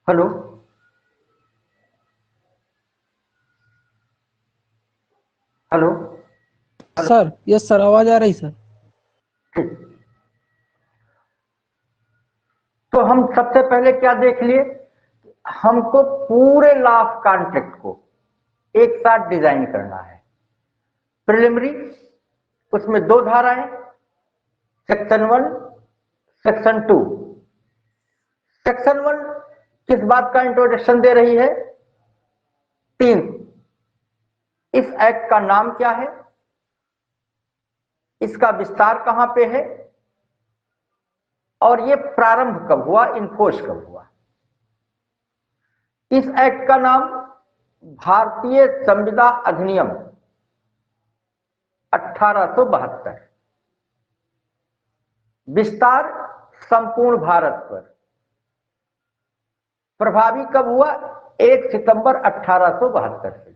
Hello. Hello. Sir, yes sir, आवाज आ रही sir. ठीक। तो हम सबसे पहले क्या देख लिए, हमको पूरे लॉ ऑफ कॉन्ट्रैक्ट को एक साथ डिजाइन करना है। प्रिलिमिनरी, उसमें दो धाराएं, सेक्शन 1, सेक्शन 2। सेक्शन 1 किस बात का इंट्रोडक्शन दे रही है? 3। इस एक्ट का नाम क्या है, इसका विस्तार कहां पे है, और ये प्रारंभ कब हुआ, इन्फोर्स कब हुआ। इस एक्ट का नाम भारतीय संविदा अधिनियम 1872। विस्तार संपूर्ण भारत पर। प्रभावी कब हुआ? 1 सितंबर 1872 से।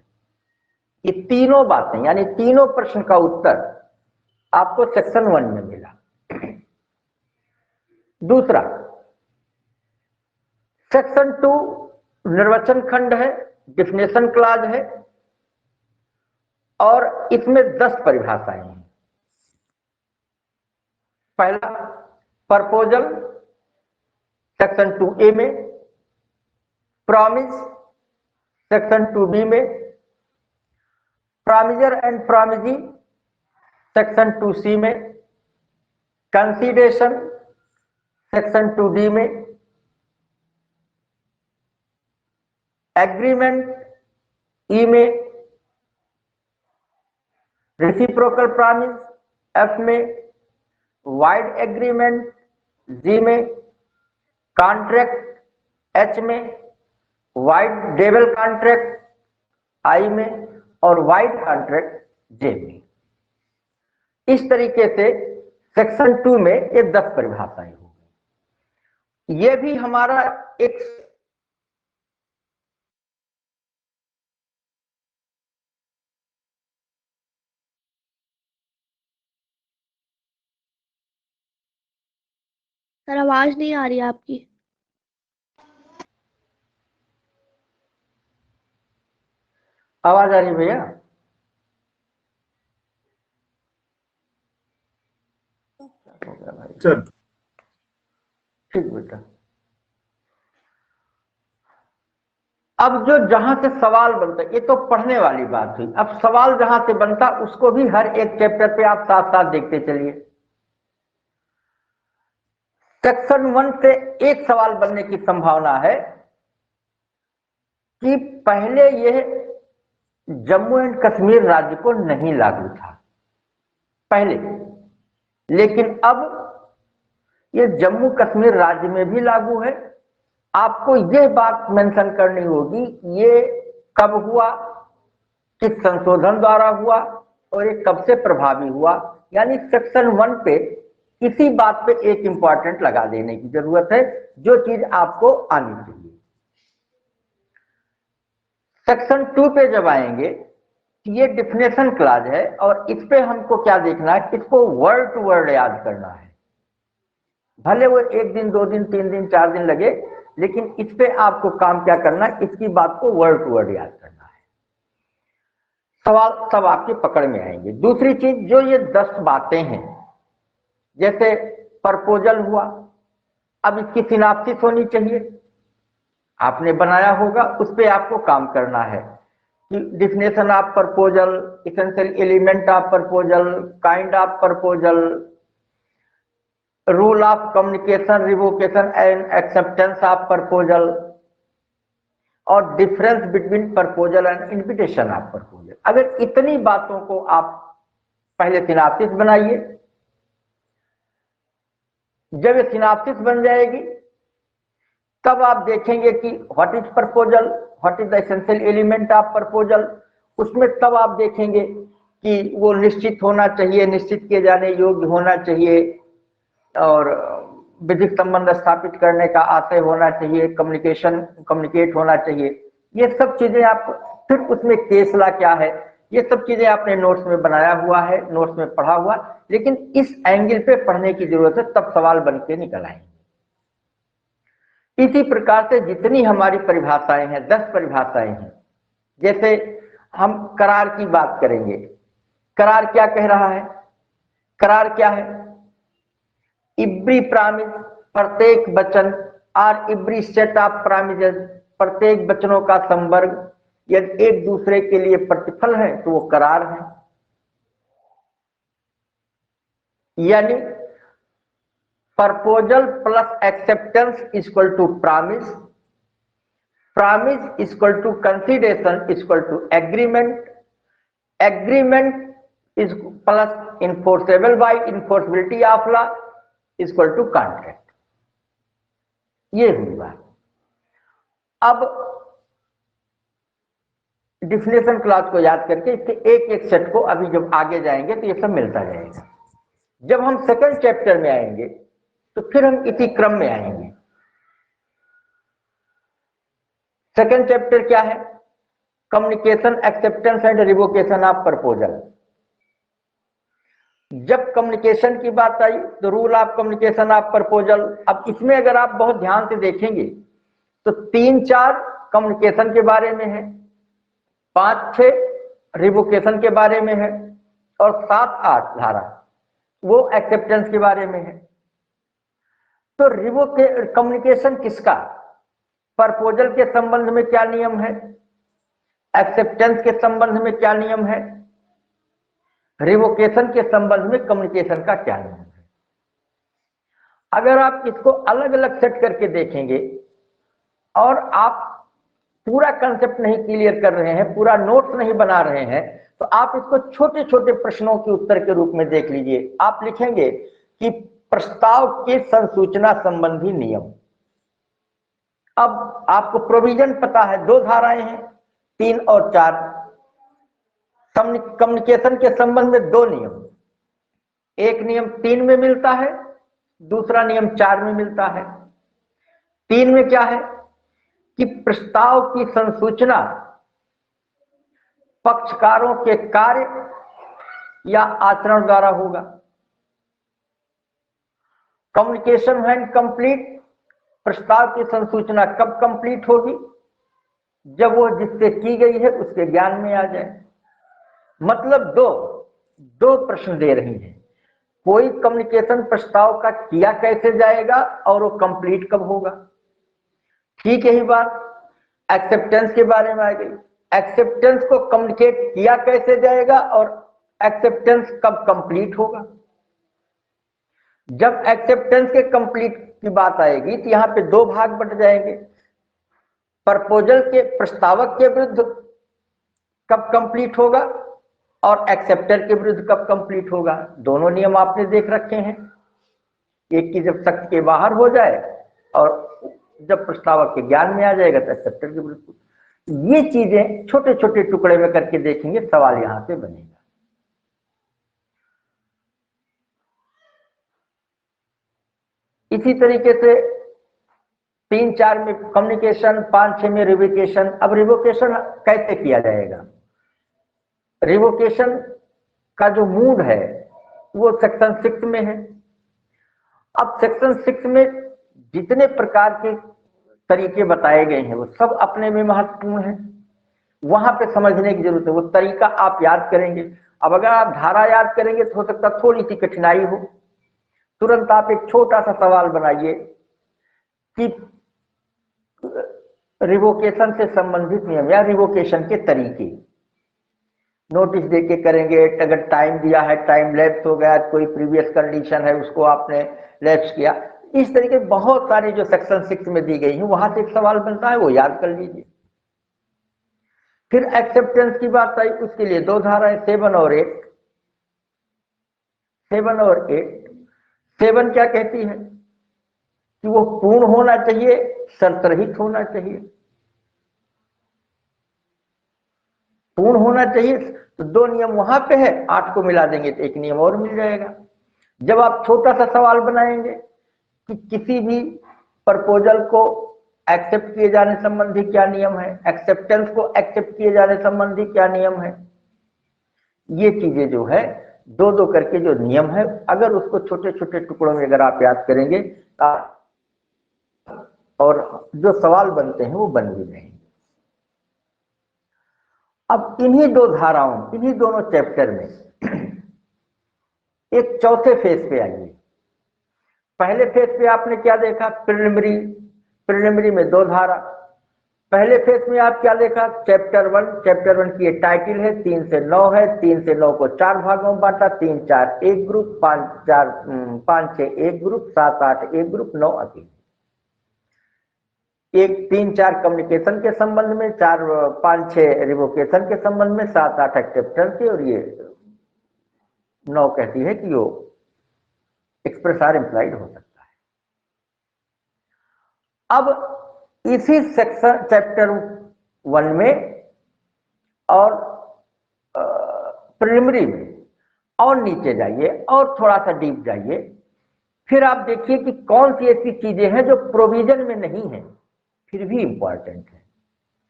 ये तीनों बातें यानी तीनों प्रश्न का उत्तर आपको सेक्शन 1 में मिला। दूसरा, सेक्शन 2 निर्वचन खंड है, डिफिनेशन क्लॉज है, और इसमें 10 परिभाषाएं हैं। पहला प्रपोजल सेक्शन 2A में, प्रॉमिस सेक्शन 2B में, प्रॉमिजर एंड प्रॉमिजी सेक्शन 2C में, कंसीडरेशन सेक्शन 2D में, एग्रीमेंट ई में, रेसिप्रोकल प्रॉमिस F में, वाइड एग्रीमेंट G में, कॉन्ट्रैक्ट H में, वाइड डेबल कॉन्ट्रैक्ट I में, और वाइड कॉन्ट्रैक्ट J में। इस तरीके से सेक्शन 2 में ये 10 परिभाषाएं होंगी। ये भी हमारा एक सर, आवाज नहीं आ रही आपकी। आवाज आ रही है भैया? सर ठीक बेटा। अब जो जहां से सवाल बनता है, ये तो पढ़ने वाली बात हुई। अब सवाल जहां से बनता उसको भी हर एक चैप्टर पे आप साथ साथ देखते चलिए। सेक्शन 1 से एक सवाल बनने की संभावना है कि पहले यह जम्मू एंड कश्मीर राज्य को नहीं लागू था पहले, लेकिन अब यह जम्मू कश्मीर राज्य में भी लागू है। आपको यह बात मेंशन करनी होगी ये कब हुआ, किस संशोधन द्वारा हुआ, और ये कब से प्रभावी हुआ। यानी सेक्शन 1 पे इसी बात पे एक इंपॉर्टेंट लगा देने की जरूरत है, जो चीज आपको आनी चाहिए। सेक्शन 2 पे जब आएंगे, ये डिफिनेशन क्लॉज है, और इस पे हमको क्या देखना है, इसको वर्ड टू वर्ड याद करना है। भले वो 1 दिन 2 दिन 3 दिन 4 दिन लगे, लेकिन इस पे आपको काम क्या करना है, इसकी बात को वर्ड टू वर्ड याद करना है। सवाल सब आपकी पकड़ में आएंगे। दूसरी चीज, जो ये 10 बातें हैं, जैसे प्रपोजल हुआ, अब इसकी सिनॉप्सिस होनी चाहिए, आपने बनाया होगा, उस पे आपको काम करना है कि definition of proposal, essential element of proposal, kind of proposal, rule of communication, revocation and acceptance of proposal, और difference between proposal and invitation of proposal. अगर इतनी बातों को आप पहले सिनॉप्सिस बनाइए। जब ये सिनॉप्सिस बन जाएगी, तब आप देखेंगे कि what is proposal, what is the essential element of proposal. उसमें तब आप देखेंगे कि वो निश्चित होना चाहिए, निश्चित किए जाने योग्य होना चाहिए, और विधिक संबंध स्थापित करने का आशय होना चाहिए, कम्युनिकेट होना चाहिए। ये सब चीजें आप, फिर उसमें केस लॉ क्या है, ये सब चीजें आपने नोट्स में बनाया हुआ है, नोट्स में पढ़ा हुआ, लेकिन इस एंगल पे पढ़ने की जरूरत है, तब सवाल बन के निकल आएंगे। इसी प्रकार से जितनी हमारी परिभाषाएं हैं, 10 परिभाषाएं हैं। जैसे हम करार की बात करेंगे, करार क्या कह रहा है? करार क्या है? एवरी प्रॉमिस, प्रत्येक वचन, और एवरी सेट ऑफ प्रॉमिसेस, प्रत्येक वचनों का संवर्ग यदि एक दूसरे के लिए प्रतिफल है तो वो करार है। यानी proposal plus acceptance equal to promise, promise equal to consideration equal to agreement, agreement is plus enforceable by enforceability of law equal to contract. ये हुई बात। अब डिफिनेशन क्लॉज को याद करके इसके एक एक सेट को अभी जब आगे जाएंगे तो ये सब मिलता जाएगा। जब हम सेकंड चैप्टर में आएंगे तो फिर हम इसी क्रम में आएंगे। सेकंड चैप्टर क्या है? Communication, acceptance and revocation of proposal. जब कम्युनिकेशन की बात आई तो rule of communication of proposal. अब इसमें अगर आप बहुत ध्यान से देखेंगे तो 3-4 कम्युनिकेशन के बारे में है, 5-6 रिवोकेशन के बारे में है, और 7-8 धारा वो एक्सेप्टेंस के बारे में है। तो कम्युनिकेशन किसका? प्रपोजल के संबंध में क्या नियम है, एक्सेप्टेंस के संबंध में क्या नियम है, रिवोकेशन के संबंध में कम्युनिकेशन का क्या नियम है। अगर आप इसको अलग अलग सेट करके देखेंगे और आप पूरा कंसेप्ट नहीं क्लियर कर रहे हैं, पूरा नोट्स नहीं बना रहे हैं, तो आप इसको छोटे छोटे प्रश्नों के उत्तर के रूप में देख लीजिए। आप लिखेंगे कि प्रस्ताव के संसूचना संबंधी नियम। अब आपको प्रोविजन पता है, 2 धाराएं हैं, 3 और 4। कम्युनिकेशन के संबंध में 2 नियम, एक नियम 3 में मिलता है, दूसरा नियम 4 में मिलता है। 3 में क्या है कि प्रस्ताव की संसूचना पक्षकारों के कार्य या आचरण द्वारा होगा। कम्युनिकेशन व्हेन कंप्लीट, प्रस्ताव की संसूचना कब कंप्लीट होगी? जब वो जिससे की गई है उसके ज्ञान में आ जाए। मतलब दो प्रश्न दे रही हैं। कोई कम्युनिकेशन प्रस्ताव का किया कैसे जाएगा और वो कंप्लीट कब होगा। ठीक यही बात एक्सेप्टेंस के बारे में आ गई। एक्सेप्टेंस को कम्युनिकेट किया कैसे जाएगा और एक्सेप्टेंस कब कंप्लीट होगा। जब एक्सेप्टेंस के कंप्लीट की बात आएगी तो यहां पे 2 भाग बट जाएंगे। प्रपोजल के प्रस्तावक के विरुद्ध कब कंप्लीट होगा और एक्सेप्टर के विरुद्ध कब कंप्लीट होगा। दोनों नियम आपने देख रखे हैं। एक की जब शक्ति के बाहर हो जाए और जब प्रस्तावक के ज्ञान में आ जाएगा तो एक्सेप्टर के विरुद्ध। ये चीजें छोटे छोटे टुकड़े में करके देखेंगे, सवाल यहां से बनेगा। इसी तरीके से 3-4 में कम्युनिकेशन, 5-6 में रिवोकेशन। अब रिवोकेशन कैसे किया जाएगा? रिवोकेशन का जो मूड है वो सेक्शन 6 में है। अब सेक्शन 6 में जितने प्रकार के तरीके बताए गए हैं वो सब अपने में महत्वपूर्ण है, वहां पे समझने की जरूरत है। वो तरीका आप याद करेंगे। अब अगर आप धारा याद करेंगे तो हो सकता है थोड़ी सी कठिनाई हो। तुरंत आप एक छोटा सा सवाल बनाइए कि रिवोकेशन से संबंधित नियम या रिवोकेशन के तरीके। नोटिस देके करेंगे, अगर टाइम दिया है, टाइम लैप्स हो गया, कोई प्रीवियस कंडीशन है उसको आपने लैप्स किया, इस तरीके बहुत सारी जो सेक्शन 6 में दी गई है वहां से एक सवाल बनता है, वो याद कर लीजिए। फिर एक्सेप्टेंस की बात आई, उसके लिए 2 धाराएं 7 और 8। 7 और 8। 7 क्या कहती है कि वो पूर्ण होना चाहिए, शर्त रहित होना चाहिए। पूर्ण होना चाहिए तो 2 नियम वहां पे है, 8 को मिला देंगे तो 1 नियम और मिल जाएगा। जब आप छोटा सा सवाल बनाएंगे कि किसी भी प्रपोजल को एक्सेप्ट किए जाने संबंधी क्या नियम है, एक्सेप्टेंस को एक्सेप्ट किए जाने संबंधी क्या नियम है, ये चीजें जो है 2-2 करके जो नियम है, अगर उसको छोटे छोटे टुकड़ों में अगर आप याद करेंगे और जो सवाल बनते हैं वो बन भी नहीं। अब इन्हीं दो धाराओं, इन्हीं दोनों चैप्टर में एक चौथे फेज पे आइए। पहले फेज पे आपने क्या देखा? प्रिलिमिनरी। प्रिलिमिनरी में दो धारा। पहले फेज में आप क्या देखा? चैप्टर 1। चैप्टर 1 की ये टाइटल है, 3 से 9 है। 3 से 9 को 4 भागों में बांटा, 3 4 एक ग्रुप, 5 6 एक ग्रुप, 7 8 एक ग्रुप, 9 अकेले। 3 4 कम्युनिकेशन के संबंध में, 4 5 6 रिवोकेशन के संबंध में, 7 8 एक्सेप्टेंस के, और ये 9 कहती है कि वो एक्सप्रेस आर इम्प्लाइड हो सकता है। अब इसी सेक्शन चैप्टर 1 में और प्रिलिमिनरी में और नीचे जाइए और थोड़ा सा डीप जाइए, फिर आप देखिए कि कौन सी ऐसी चीजें हैं जो प्रोविजन में नहीं है फिर भी इंपॉर्टेंट है।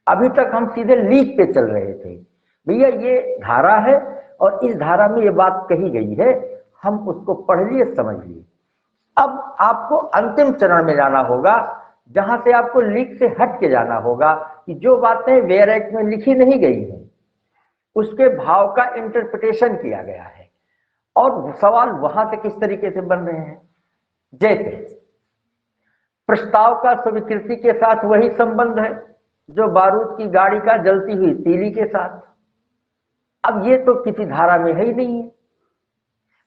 अभी तक हम सीधे लीक पे चल रहे थे, भैया ये धारा है और इस धारा में ये बात कही गई है, हम उसको पढ़ लिए, समझ लिए। अब आपको अंतिम चरण में जाना होगा, जहां से आपको लीक से हट के जाना होगा कि जो बातें वेयर एक्ट में लिखी नहीं गई हैं उसके भाव का इंटरप्रिटेशन किया गया है और सवाल वहां से किस तरीके से बन रहे हैं। जैसे प्रस्ताव का स्वीकृति के साथ वही संबंध है जो बारूद की गाड़ी का जलती हुई तीली के साथ। अब ये तो किसी धारा में है ही नहीं है,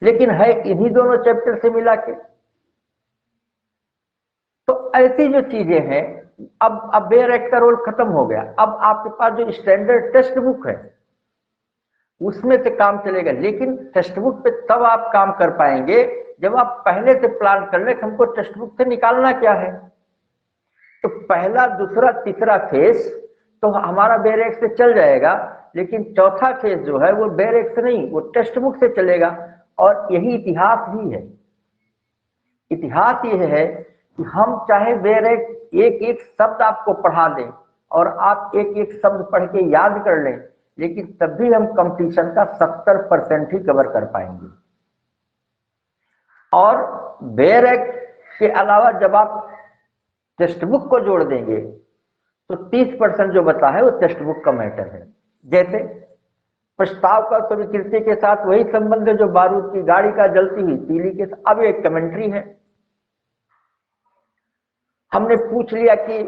लेकिन है इन्हीं दोनों चैप्टर से मिला के। तो ऐसी जो चीजें हैं, अब बेयर एक्ट का रोल खत्म हो गया। अब आपके पास जो स्टैंडर्ड टेक्स्ट बुक है उसमें से काम चलेगा, लेकिन टेक्स्ट बुक पे तब आप काम कर पाएंगे जब आप पहले से प्लान कर ले हमको टेक्स्ट बुक से निकालना क्या है। तो पहला, दूसरा, तीसरा फेज तो हमारा बेयर एक्ट से चल जाएगा, लेकिन चौथा फेज जो है वो बेयर एक्ट से नहीं, वो टेक्स्ट बुक से चलेगा। और यही इतिहास भी है। इतिहास ये है कि हम चाहे बेयर एक्ट एक एक शब्द आपको पढ़ा दें और आप एक एक शब्द पढ़ के याद कर लें, लेकिन तब भी हम कंपटीशन का 70% ही कवर कर पाएंगे। और बेयर एक्ट के अलावा जब आप टेक्स्ट बुक को जोड़ देंगे तो 30% जो बता है वो टेक्स्ट बुक का मैटर है। जैसे प्रस्ताव का स्वीकृति के साथ वही संबंध है जो बारूद की गाड़ी का जलती हुई तीली के साथ। अब एक कमेंट्री है, हमने पूछ लिया कि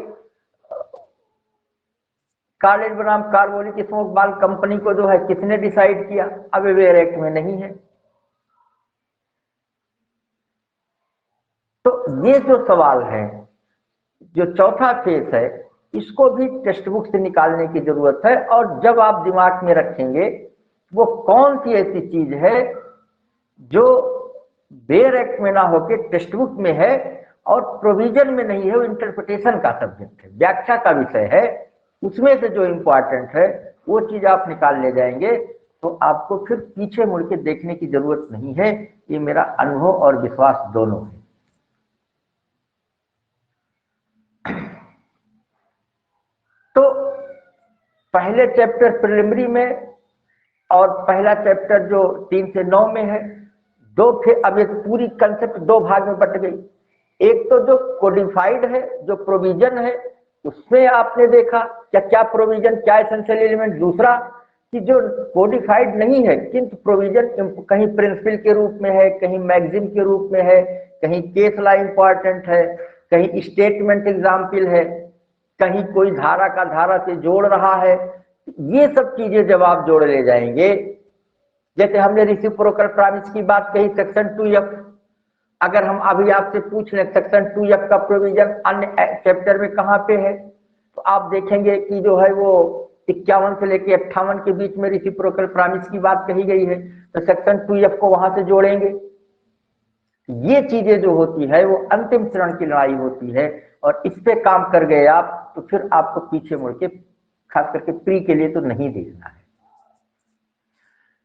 कार्लेट बनाम कार्बोनिक स्मोक बाल कंपनी को जो है किसने डिसाइड किया? अब वेयर एक्ट में नहीं है। तो ये जो सवाल है, जो चौथा फेज है, इसको भी टेक्स्ट बुक से निकालने की जरूरत है। और जब आप दिमाग में रखेंगे वो कौन सी ऐसी चीज है जो बेयर एक्ट में ना होके टेक्स्ट बुक में है और प्रोविजन में नहीं है, वो इंटरप्रिटेशन का सब्जेक्ट है, व्याख्या का विषय है, उसमें से जो इंपॉर्टेंट है वो चीज आप निकाल ले जाएंगे तो आपको फिर पीछे मुड़ के देखने की जरूरत नहीं है। ये मेरा अनुभव और विश्वास दोनों है। तो पहले चैप्टर प्रिलिमिनरी में और पहला चैप्टर जो 3 से 9 में है, दो फिर अब एक पूरी कंसेप्ट दो भाग में बट गई। एक तो जो कोडिफाइड है, जो प्रोविजन है, उसमें आपने देखा क्या क्या प्रोविजन, क्या एसेंशियल एलिमेंट। दूसरा कि जो कोडिफाइड नहीं है किंतु प्रोविजन कहीं प्रिंसिपल के रूप में है, कहीं मैगजीम के रूप में है, कहीं केस लॉ इंपॉर्टेंट है, कहीं स्टेटमेंट एग्जाम्पल है, कहीं कोई धारा का धारा से जोड़ रहा है। ये सब चीजें जब आप जोड़ ले जाएंगे, जैसे हमने रेसिप्रोकल प्रॉमिस की बात कही सेक्शन 2F, अगर हम अभी आपसे पूछ लें सेक्शन 2F का प्रोविजन अन्य चैप्टर में कहाँ पे है, तो आप देखेंगे कि जो है वो 51 से लेके 58 के बीच में रेसिप्रोकल प्रॉमिस की बात कही गई है, तो सेक्शन 2F को वहां से जोड़ेंगे। ये चीजें जो होती है वो अंतिम चरण की लड़ाई होती है, और इस पे काम कर गए आप तो फिर आपको पीछे मुड़ के खास करके प्री के लिए तो नहीं देखना है।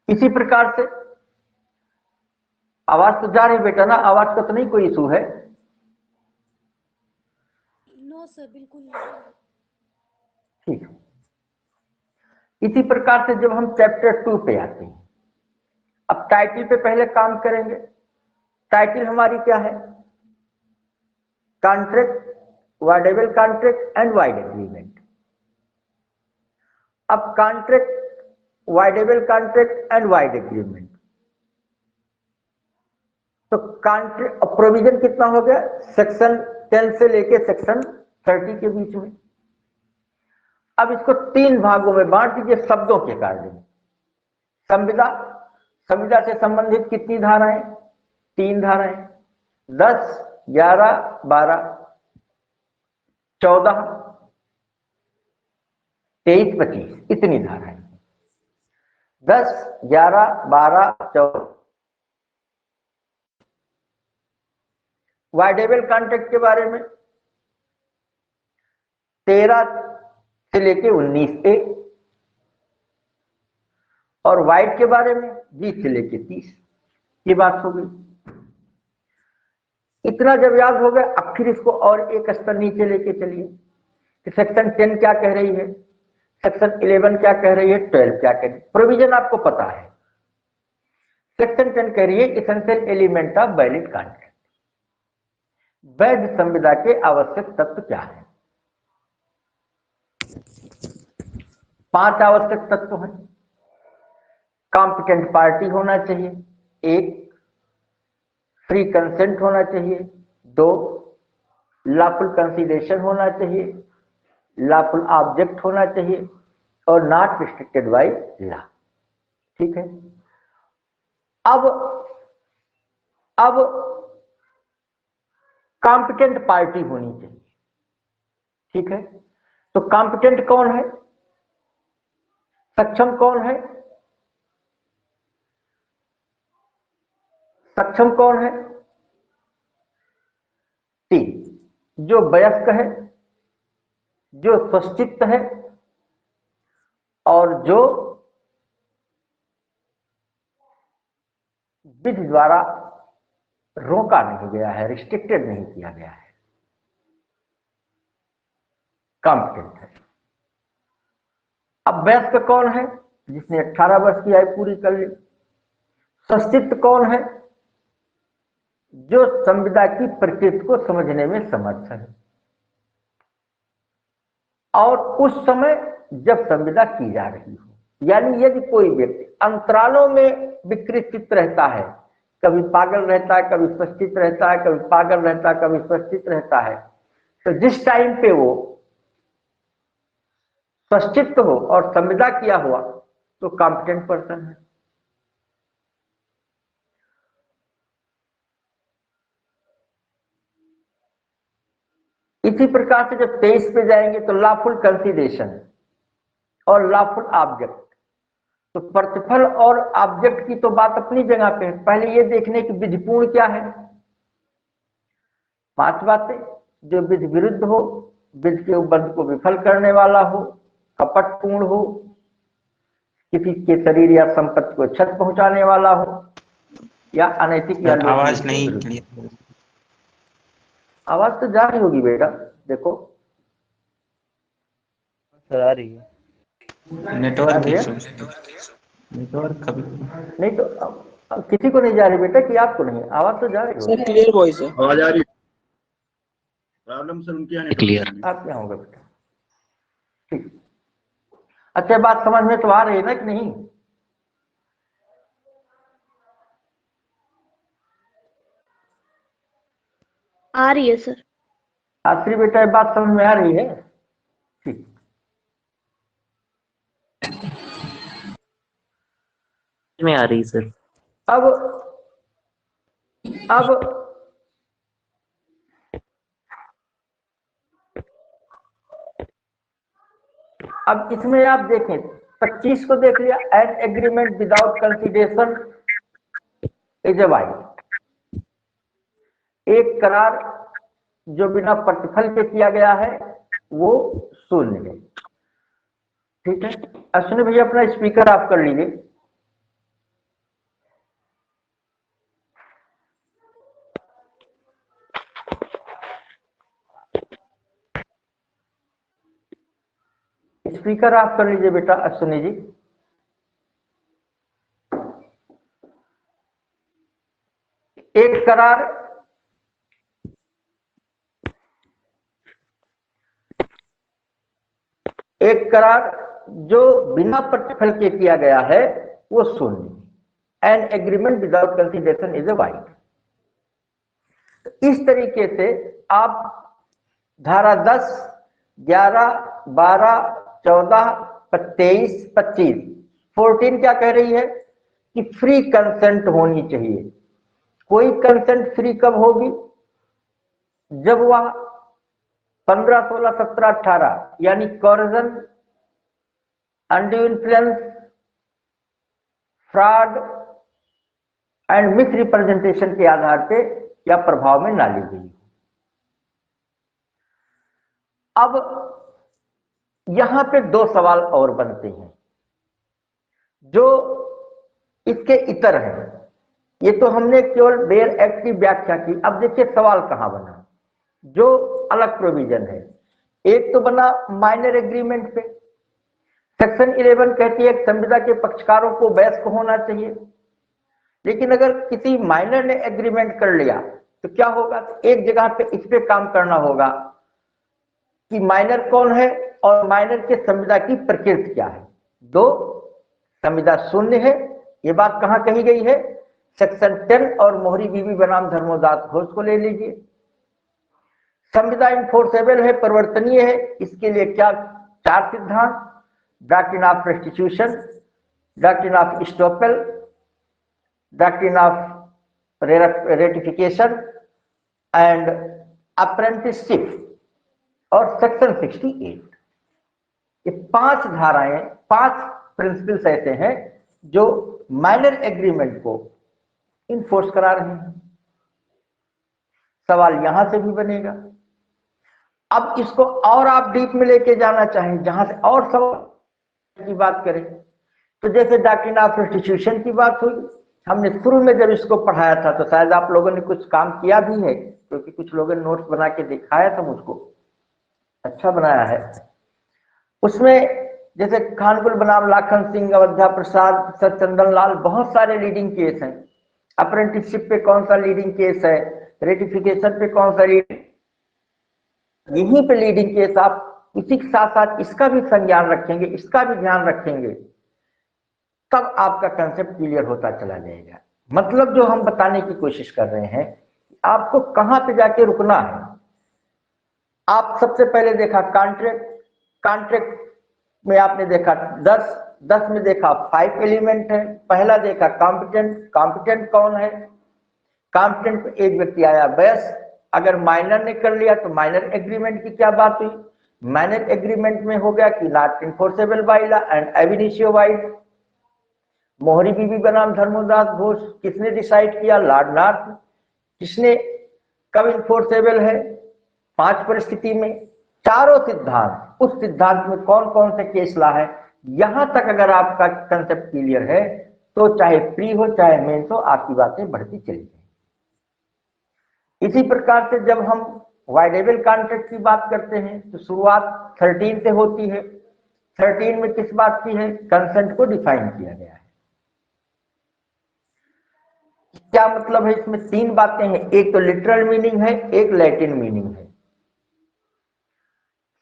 इसी प्रकार से आवाज तो जा रही बेटा ना, आवाज का तो नहीं कोई इशू है? नो सर, बिल्कुल ठीक है। इसी प्रकार से जब हम चैप्टर 2 पे आते हैं, अब टाइटल पे पहले काम करेंगे। टाइटल हमारी क्या है? Contract voidable contract and void agreement. अब contract, voidable contract and void agreement, तो कॉन्ट्रैक्ट प्रोविजन कितना हो गया, सेक्शन 10 से लेके सेक्शन 30 के बीच में। अब इसको 3 भागों में बांट दीजिए शब्दों के कारण। संविदा, संविदा से संबंधित कितनी धाराएं, 3 धाराएं, 10, 11, 12, 14, 23, 25, इतनी धाराएं, 10, 11, 12, 14। वाइडेबल कॉन्ट्रैक्ट के बारे में 13 से लेके 19A, और वाइड के बारे में 20 से लेके 30। ये बात हो गई। इतना जब याद हो गया, अब फिर इसको और एक स्तर नीचे लेके चलिए कि सेक्शन 10 क्या कह रही है, सेक्शन 11 क्या कह रही है, 12 क्या कह रही है। प्रोविजन आपको पता है। सेक्शन 10 कह रही है essential element of valid contract, वैध संविदा के आवश्यक तत्व क्या है। 5 आवश्यक तत्व हैं। कॉम्पिटेंट पार्टी होना चाहिए, 1, फ्री कंसेंट होना चाहिए, 2, लॉफुल कंसीडरेशन होना चाहिए, लॉफुल ऑब्जेक्ट होना चाहिए, और नॉट रिस्ट्रिक्टेड बाय लॉ। ठीक है। अब कॉम्पिटेंट पार्टी होनी चाहिए। ठीक है। तो कॉम्पिटेंट कौन है, सक्षम कौन है, सक्षम कौन है, 3, जो वयस्क है, जो स्वचित्त है, और जो विधि द्वारा रोका नहीं गया है, रिस्ट्रिक्टेड नहीं किया गया है, कॉम्पिटेंट है। अब वयस्क कौन है, जिसने 18 वर्ष की आयु पूरी कर ली। स्वचित्त कौन है, जो संविदा की प्रकृति को समझने में समर्थ है, और उस समय जब संविदा की जा रही हो। यानी यदि कोई व्यक्ति अंतरालों में विकृत चित्त रहता है, कभी पागल रहता है, कभी स्वचित्त रहता है, कभी पागल रहता है, कभी स्वचित्त रहता है, तो जिस टाइम पे वो स्वचित्त हो और संविदा किया हुआ तो कॉम्पिटेंट पर्सन है। इसी प्रकार से जब 23 पे जाएंगे तो लॉफुल कंसीडरेशन और लॉफुल ऑब्जेक्ट। तो प्रतिफल और ऑब्जेक्ट की तो बात अपनी जगह पे है, पहले ये देखने की विधिपूर्ण क्या है। 5 बातें, जो विधि विरुद्ध हो, विधि के उपबंध को विफल करने वाला हो, कपटपूर्ण हो, किसी के शरीर या संपत्ति को क्षति पहुंचाने वाला हो, या अनैतिक या आवाज नहीं। आवाज तो जा रही होगी बेटा, देखो आ रही है। नेटवर्क भैया, नेटवर्क कभी नहीं तो अब किसी को नहीं जा रही बेटा, कि आपको नहीं, आवाज तो जा रही सर होगी। क्लियर वॉइस है। आवाज आ रही है। प्रॉब्लम सर उनकी आने क्लियर। आप क्या होगा बेटा, ठीक। अच्छा, बात समझ में तो आ रही है ना कि नहीं। आ रही है सर। आखिरी बेटा, ये बात समझ में आ रही है, ठीक। में आ रही सर। अब अब इसमें आप देखें 25 को देख लिया, an agreement without consideration is a wide. एक करार जो बिना प्रतिफल के किया गया है वो शून्य है। ठीक है। अश्विनी भैया अपना स्पीकर ऑफ कर लीजिए। स्पीकर ऑफ कर लीजिए बेटा अश्विनी जी। एक करार एक करार जो बिना प्रतिफल के किया गया है वो शून्य। An agreement without consideration is a wide. इस तरीके से आप धारा 10, 11, 12, 14, 23, 25, 14 क्या कह रही है कि फ्री कंसेंट होनी चाहिए। कोई कंसेंट फ्री कब होगी? जब वह 15, 16, 17, 18 यानी coercion, undue influence, fraud and misrepresentation के आधार पे या प्रभाव में ना ली गई। अब यहां पे दो सवाल और बनते हैं जो इसके इतर हैं। ये तो हमने केवल बेयर एक्ट की व्याख्या की। अब देखिए सवाल कहां बना जो अलग प्रोविजन है। एक तो बना माइनर एग्रीमेंट पे। सेक्शन 11 कहती है संविदा के पक्षकारों को वयस्क होना चाहिए। लेकिन अगर किसी माइनर ने एग्रीमेंट कर लिया तो क्या होगा? एक जगह पे इस पे काम करना होगा कि माइनर कौन है और माइनर के संविदा की प्रकृति क्या है। दो, संविदा शून्य है, ये बात कहां कही गई है? सेक्शन 10 और मोहरी बीबी बनाम धर्मोदास घोष को ले लीजिए। संविदा इन्फोर्सेबल है, परिवर्तनीय है, इसके लिए क्या? 4 सिद्धांत: doctrine of restitution, doctrine of estoppel, doctrine of ratification and apprenticeship और सेक्शन 68। ये 5 धाराएं, 5 प्रिंसिपल्स ऐसे हैं जो माइनर एग्रीमेंट को इन्फोर्स करा रहे हैं। सवाल यहां से भी बनेगा। अब इसको और आप डीप में लेके जाना चाहें, जहां से और सवाल की बात करें तो जैसे डॉक्ट्रिन ऑफ रेस्टिट्यूशन की बात हुई, हमने शुरू में जब इसको पढ़ाया था तो शायद आप लोगों ने कुछ काम किया भी है, क्योंकि कुछ लोगों ने नोट्स बना के दिखाया था मुझको, अच्छा बनाया है। उसमें जैसे खानपुर बनाम लाखन सिंह, अवध्या प्रसाद, सर चंदन लाल, बहुत सारे लीडिंग केस हैं। अप्रेंटिसशिप पे कौन सा लीडिंग केस है, रेटिफिकेशन पे कौन सा लीडिंग, यहीं पे लीडिंग केस। आप इसी के साथ साथ इसका भी संज्ञान रखेंगे, इसका भी ध्यान रखेंगे, तब आपका कंसेप्ट क्लियर होता चला जाएगा। मतलब जो हम बताने की कोशिश कर रहे हैं, आपको कहां पे जाके रुकना है। आप सबसे पहले देखा कॉन्ट्रैक्ट, कॉन्ट्रैक्ट में आपने देखा 10 में देखा 5 एलिमेंट है। पहला देखा कॉम्पिटेंट, कॉम्पिटेंट कौन है? कॉम्पिटेंट पे एक व्यक्ति आया वयस। अगर माइनर ने कर लिया तो माइनर एग्रीमेंट की क्या बात हुई? माइनर एग्रीमेंट में हो गया कि not enforceable by law and एब इनिशियो वाइड। मोहरी बीबी बनाम धर्मोदास घोष किसने डिसाइड किया? Lord north. किसने, कब इन्फोर्सेबल है? 5 परिस्थिति में। चारों सिद्धांत, उस सिद्धांत में कौन कौन से केस ला है, यहां तक अगर आपका कंसेप्ट क्लियर है तो चाहे प्री हो चाहे मेंस हो, आपकी बातें बढ़ती चली जाए। इसी प्रकार से जब हम वाइडेबल कॉन्ट्रैक्ट की बात करते हैं तो शुरुआत 13 से होती है। 13 में किस बात की है? कंसेंट को डिफाइन किया गया है। क्या मतलब है? इसमें 3 बातें हैं, एक तो लिटरल मीनिंग है, एक लैटिन मीनिंग है।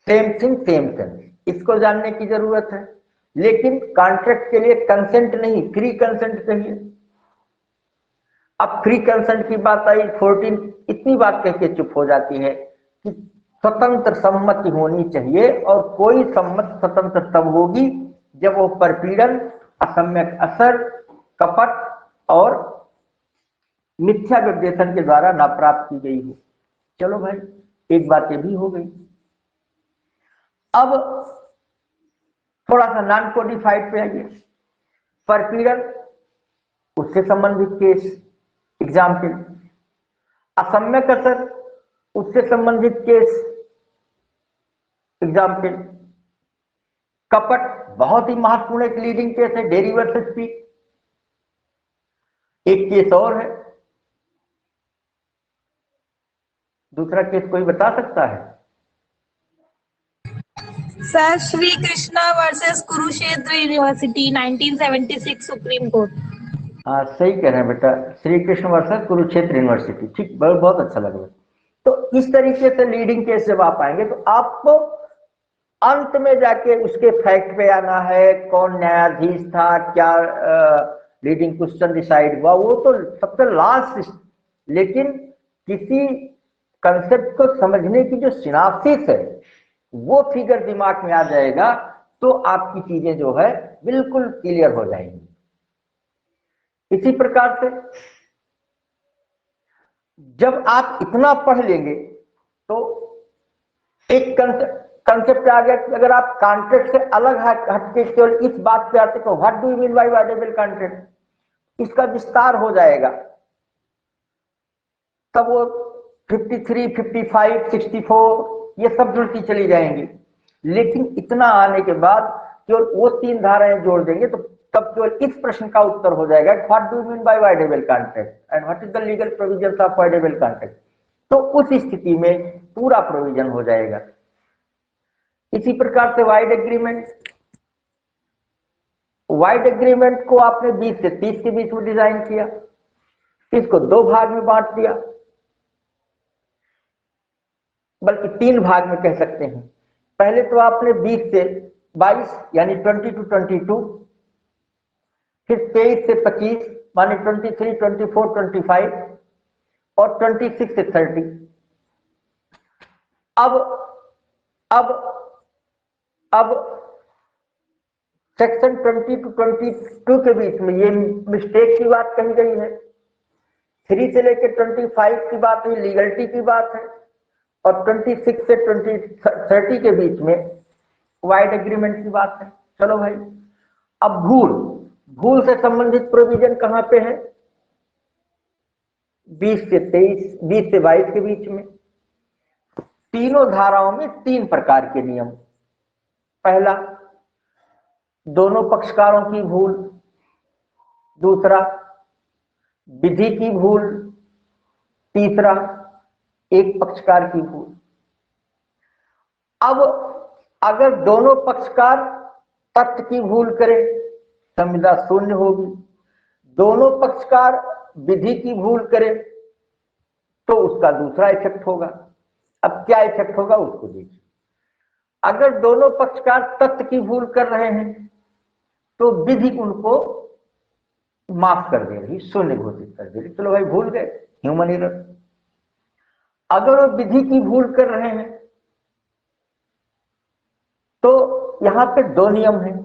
सेम थिंग सेम सेंस, इसको जानने की जरूरत है। लेकिन कॉन्ट्रैक्ट के लिए कंसेंट नहीं, फ्री कंसेंट चाहिए। अब फ्री कंसेंट की बात आई, 14 इतनी बात कह के चुप हो जाती है कि स्वतंत्र सम्मति होनी चाहिए, और कोई सम्मति स्वतंत्र तब होगी जब वो परपीड़न, असम्यक असर, कपट और मिथ्या विद्वेषण के द्वारा ना प्राप्त की गई हो। चलो भाई, एक बात ये भी हो गई। अब थोड़ा सा नॉन कोडिफाइड पे आइए। परपीड़न, उससे संबंधित केस, एग्जाम्पल। असम्यक असर, उससे संबंधित केस, एग्जाम्पल। कपट, बहुत ही महत्वपूर्ण एक लीडिंग केस है, डेरी वर्सेस पी। एक केस और है, दूसरा केस कोई बता सकता है? Sir, Shri Krishna versus Kurukshetra university 1976 supreme court. हाँ, सही कह रहे हैं बेटा, श्री कृष्ण वर्सेस कुरुक्षेत्र यूनिवर्सिटी। ठीक, बहुत अच्छा लग रहा है। तो इस तरीके से लीडिंग केस जब आप आएंगे तो आपको अंत में जाके उसके फैक्ट पे आना है, कौन न्यायाधीश था, क्या लीडिंग क्वेश्चन डिसाइड हुआ, वो तो सबसे लास्ट। लेकिन किसी कंसेप्ट को समझने की जो सिनाप्सिस है, वो फिगर दिमाग में आ जाएगा तो आपकी चीजें जो है बिल्कुल क्लियर हो जाएंगी। इसी प्रकार से जब आप इतना पढ़ लेंगे तो एक कंसेप्ट आ गया कि अगर आप कॉन्ट्रैक्ट से अलग हटके केवल इस बात पे आते तो what do you mean by voidable contract, इसका विस्तार हो जाएगा। तब वो 53, 55, 64 ये सब जुड़ती चली जाएंगी। लेकिन इतना आने के बाद केवल वो 3 धाराएं जोड़ देंगे तो तब केवल इस प्रश्न का उत्तर हो जाएगा, what do you mean by voidable contract and what is the legal provisions of voidable contract. तो उस स्थिति में पूरा प्रोविजन हो जाएगा। इसी प्रकार से वाइड एग्रीमेंट को आपने 20 से 30 के बीच में डिजाइन किया, इसको 2 भाग में बांट दिया, बल्कि 3 भाग में कह सकते हैं। पहले तो आपने 20 से 22 यानी 20 to 22, फिर 23 से 25 माने 23, 24, 25 और 26 से 30। अब सेक्शन 20 to 22 के बीच में ये मिस्टेक की बात कही गई है। 3 से लेकर 25 की बात है, लीगलिटी की बात है, और 26 से 30 के बीच में वाइड एग्रीमेंट की बात है। चलो भाई, अब भूल से संबंधित प्रोविजन कहां पे है? 20 से 22 के बीच में। तीनों धाराओं में 3 प्रकार के नियम। पहला, दोनों पक्षकारों की भूल। दूसरा, विधि की भूल। तीसरा, एक पक्षकार की भूल। अब अगर दोनों पक्षकार तथ्य की भूल करें, संविदा शून्य होगी। दोनों पक्षकार विधि की भूल करें तो उसका दूसरा इफेक्ट होगा। अब क्या इफेक्ट होगा उसको देखिए। अगर दोनों पक्षकार तथ्य की भूल कर रहे हैं तो विधि उनको माफ कर दे रही, शून्य घोषित कर दे रही। चलो भाई, भूल गए, ह्यूमन एरर। अगर वो विधि की भूल कर रहे हैं तो यहां पे 2 नियम हैं।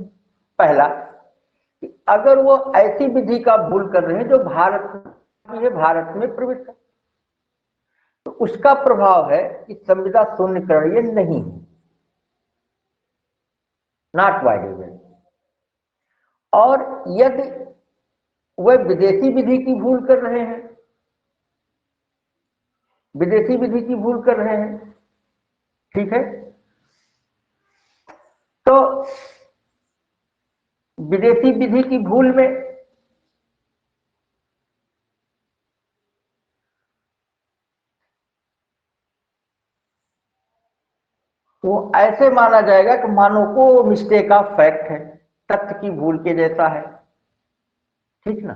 पहला, कि अगर वो ऐसी विधि का भूल कर रहे हैं जो भारत में प्रवृत्त है, तो उसका प्रभाव है कि संविदा शून्यकरणीय नहीं है, नॉट वाइडेबल। और यदि वह विदेशी विधि की भूल कर रहे हैं, ठीक है, तो विदेशी विधि की भूल में वो ऐसे माना जाएगा कि मानो को मिस्टेक ऑफ फैक्ट है, तथ्य की भूल के जैसा है, ठीक ना।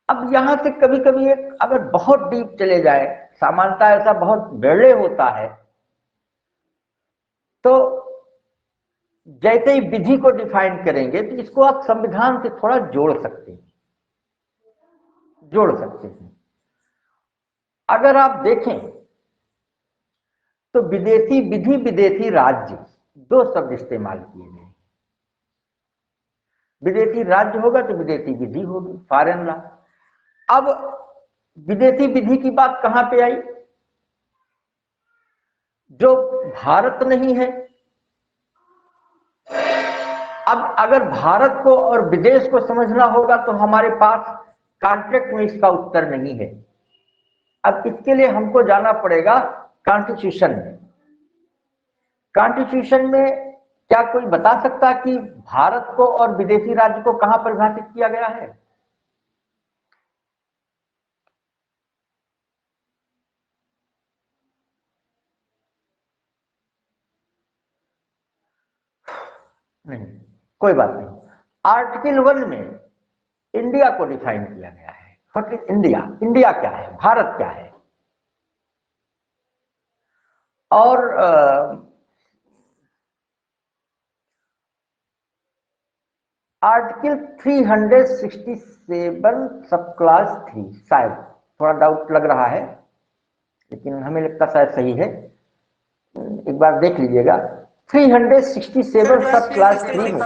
अब यहां से कभी कभी एक अगर बहुत डीप चले जाए, सामान्यतः ऐसा बहुत बेड़े होता है, तो जैसे ही विधि को डिफाइन करेंगे तो इसको आप संविधान से थोड़ा जोड़ सकते हैं। अगर आप देखें तो विदेशी विधि, विदेशी राज्य, 2 शब्द इस्तेमाल किए गए। विदेशी राज्य होगा तो विदेशी विधि होगी, फॉरेन लॉ। अब विदेशी विधि की बात कहां पे आई? जो भारत नहीं है। अब अगर भारत को और विदेश को समझना होगा तो हमारे पास कॉन्ट्रैक्ट में इसका उत्तर नहीं है। अब इसके लिए हमको जाना पड़ेगा कॉन्स्टिट्यूशन में। कॉन्स्टिट्यूशन में क्या कोई बता सकता कि भारत को और विदेशी राज्य को कहां परिभाषित किया गया है? नहीं, कोई बात नहीं। आर्टिकल 1 में इंडिया को डिफाइन किया गया है। What is India? इंडिया क्या है, भारत क्या है? और आर्टिकल 367 सब क्लास 3, शायद थोड़ा डाउट लग रहा है, लेकिन हमें लगता शायद सही है, एक बार देख लीजिएगा। 367 सब क्लास 3 में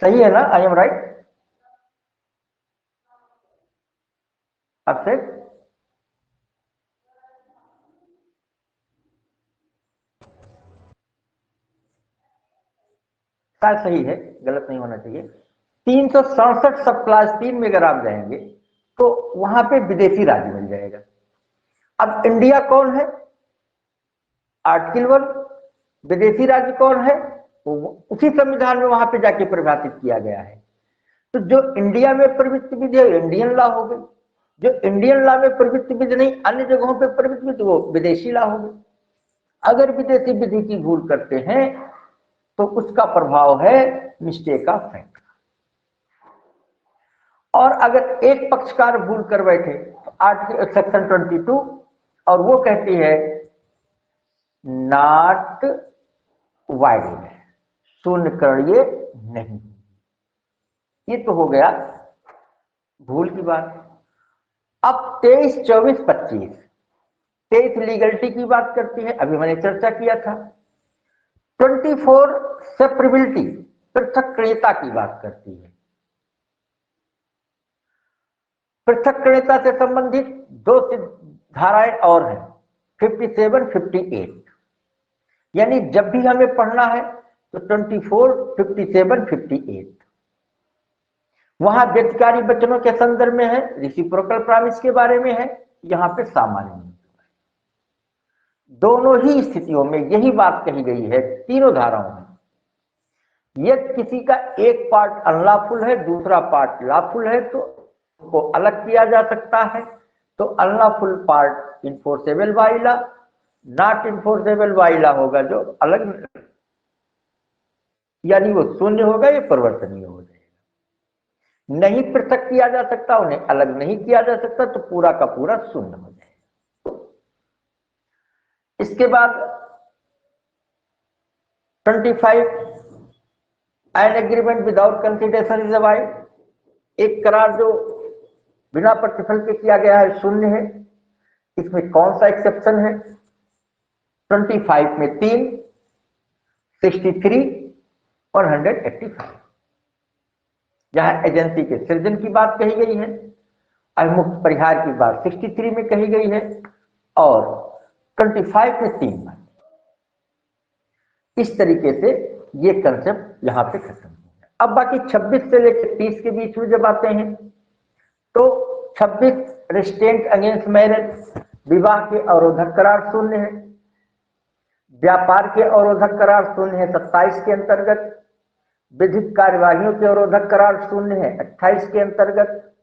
सही है ना? I am right Akshay? शायद सही है, गलत नहीं होना चाहिए। 367 सब क्लास 3 में अगर आप जाएंगे तो वहां पे विदेशी राज्य मिल जाएगा। अब इंडिया कौन है? आर्टिकल 1। विदेशी राज्य कौन है? उसी संविधान में वहां पे जाके परिभाषित किया गया है। तो जो इंडिया में प्रवृत्ति विधि है इंडियन लॉ हो गई, जो इंडियन लॉ में प्रवृत्ति विधि नहीं अन्य जगहों पे प्रवृत्ति विधि वो विदेशी लॉ हो गई। अगर विदेशी विधि की भूल करते हैं तो उसका प्रभाव है मिस्टेक ऑफ फैक्ट। और अगर एक पक्षकार भूल कर बैठे तो आर्टिकल सेक्शन 22 और वो कहती है नॉट वाइडेड, शून्य करिए नहीं। ये तो हो गया भूल की बात। अब 23, 24, 25 23 लीगलिटी की बात करती है, अभी मैंने चर्चा किया था। 24 सेपरेबिलिटी, पृथक्करणीयता की बात करती है। पृथक्करणीयता से संबंधित दो धाराएं और हैं, 57, 58। यानी जब भी हमें पढ़ना है तो 24, 57, 58 वहां व्यतिकारी वचनों के संदर्भ में है, रेसिप्रोकल प्रॉमिस के बारे में है, यहां पे सामान्य नियम। दोनों ही स्थितियों में यही बात कही गई है, तीनों धाराओं में। यदि किसी का एक पार्ट अनलॉफुल है दूसरा पार्ट लॉफुल है तो उसको अलग किया जा सकता है। तो unlawful part enforceable by law, not enforceable by law होगा जो अलग, यानी वो शून्य होगा, ये परिवर्तनीय हो जाएगा। नहीं पृथक किया जा सकता, उन्हें अलग नहीं किया जा सकता, तो पूरा का पूरा शून्य हो जाएगा। इसके बाद 25 an agreement without consideration is avoid. एक करार जो बिना प्रतिफल के किया गया है शून्य है। इसमें कौन सा एक्सेप्शन है? 25 में 3, 63 और 185, जहां एजेंसी के सृजन की बात कही गई है, अवमुक्त परिहार की बात 63 में कही गई है और 25 में 3 बात। इस तरीके से ये कंसेप्ट यहां पे खत्म हो गया। अब बाकी 26 से लेकर 30 के बीच में जब आते हैं तो 26 रेस्ट्रेंट अगेंस्ट मैरिज, विवाह के अवरोधक करार शून्य है। व्यापार के अवरोधक करार शून्य है 27 के अंतर्गत। विधिक कार्यवाहियों के अवरोधक करार शून्य है 28 के अंतर्गत।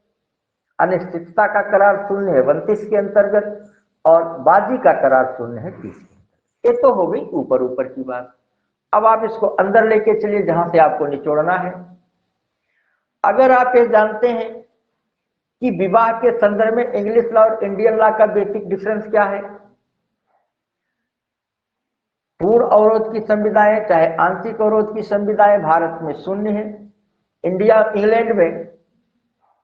अनिश्चितता का करार शून्य है 29 के अंतर्गत और बाजी का करार शून्य है 30 के अंतर्गत। ये तो हो गई ऊपर ऊपर की बात। अब आप इसको अंदर लेके चलिए जहां से आपको निचोड़ना है। अगर आप ये जानते हैं कि विवाह के संदर्भ में इंग्लिश लॉ और इंडियन लॉ का बेसिक डिफरेंस क्या है? पूर्ण अवरोध की संविधाएं चाहे आंशिक अवरोध की संविधाएं भारत में शून्य है। इंग्लैंड में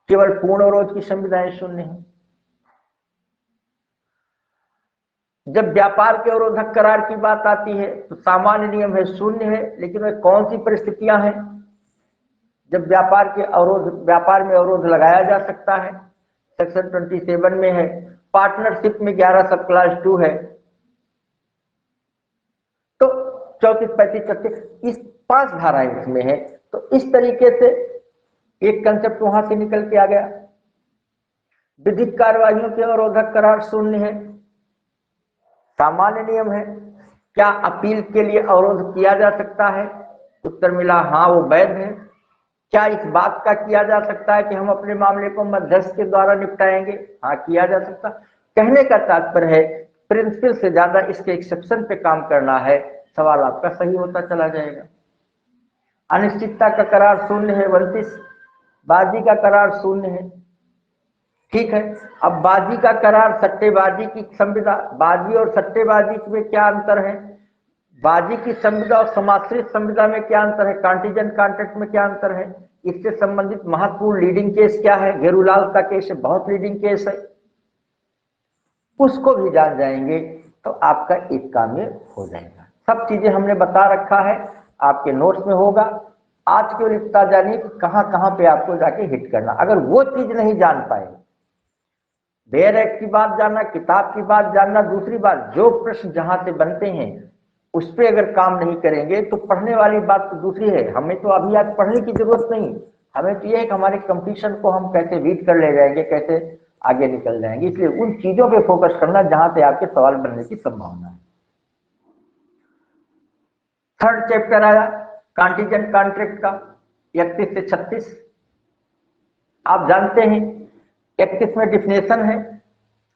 केवल पूर्ण अवरोध की संविधाएं शून्य है। जब व्यापार के अवरोधक करार की बात आती है तो सामान्य नियम है शून्य है, लेकिन वे कौन सी परिस्थितियां हैं जब व्यापार में अवरोध लगाया जा सकता है? सेक्शन 27 में है। पार्टनरशिप में 11 सब क्लास 2 है। तो 34, 35, 36 इस 5 धाराएं इसमें है। तो इस तरीके से एक कंसेप्ट वहां से निकल के आ गया। विधिक कार्यवाहियों के अवरोधक करार शून्य है, सामान्य नियम है। क्या अपील के लिए अवरोध किया जा सकता है? उत्तर मिला हाँ, वो वैध है। क्या इस बात का किया जा सकता है कि हम अपने मामले को मध्यस्थ के द्वारा निपटाएंगे? हाँ, किया जा सकता। कहने का तात्पर्य है प्रिंसिपल से ज्यादा इसके एक्सेप्शन पे काम करना है, सवाल आपका सही होता चला जाएगा। अनिश्चितता का करार शून्य है 29, बाजी का करार शून्य है। ठीक है, अब बाजी का करार सट्टेबाजी की संविदा, बाजी और सट्टेबाजी में क्या अंतर है? बाजी की संविदा और समाश्रित संविदा में क्या अंतर है, कॉन्टीजेंट कॉन्ट्रैक्ट में क्या अंतर है, इससे संबंधित महत्वपूर्ण लीडिंग केस क्या है, घेरूलाल का केस है, बहुत लीडिंग केस है, उसको भी जान जाएंगे तो आपका एक काम में हो जाएगा। सब चीजें हमने बता रखा है, आपके नोट्स में होगा। आज केवल इतना जानिए कि कहां कहां पे आपको जाके हिट करना। अगर वो चीज नहीं जान पाए, बेयर एक्ट की बात जानना, किताब की बात जानना, दूसरी बात जो प्रश्न जहां से बनते हैं उस पर अगर काम नहीं करेंगे तो पढ़ने वाली बात तो दूसरी है। हमें तो अभी आज पढ़ने की जरूरत नहीं, हमें तो यह है कि हमारे कंपटीशन को हम कैसे बीट कर ले जाएंगे, कैसे आगे निकल जाएंगे। इसलिए उन चीजों पे फोकस करना जहां से आपके सवाल बनने की संभावना है। थर्ड चैप्टर आया कॉन्टीजेंट कॉन्ट्रैक्ट का 31 से 36। आप जानते हैं 31 में डिफिनेशन है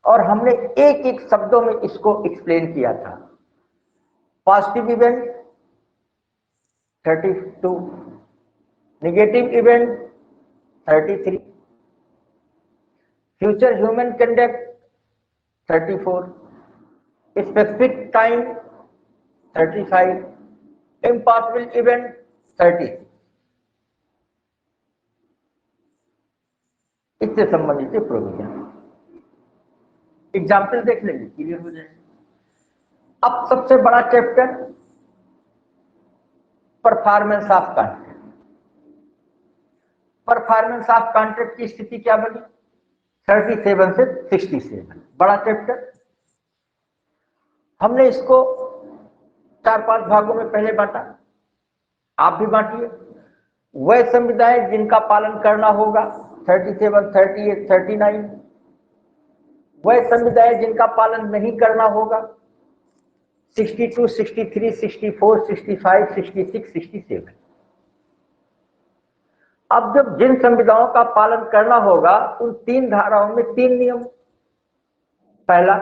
और हमने एक एक शब्दों में इसको एक्सप्लेन किया था। Positive event 32, negative event 33, future human conduct 34, specific time 35, impossible event 30। इससे संबंधित प्रोविजन एग्जाम्पल देख लेंगे, क्लियर हो जाएगा। अब सबसे बड़ा chapter performance of contract. Performance of contract की स्थिति क्या बनी 37 से 67, बड़ा चैप्टर। हमने इसको 4-5 भागों में पहले बांटा, आप भी बांटिए। वह संविधाएं जिनका पालन करना होगा 37, 38, 39। वह संविधाएं जिनका पालन नहीं करना होगा 62, 63, 64, 65, 66, 67। अब जब जिन संविधाओं का पालन करना होगा उन 3 धाराओं में 3 नियम। पहला,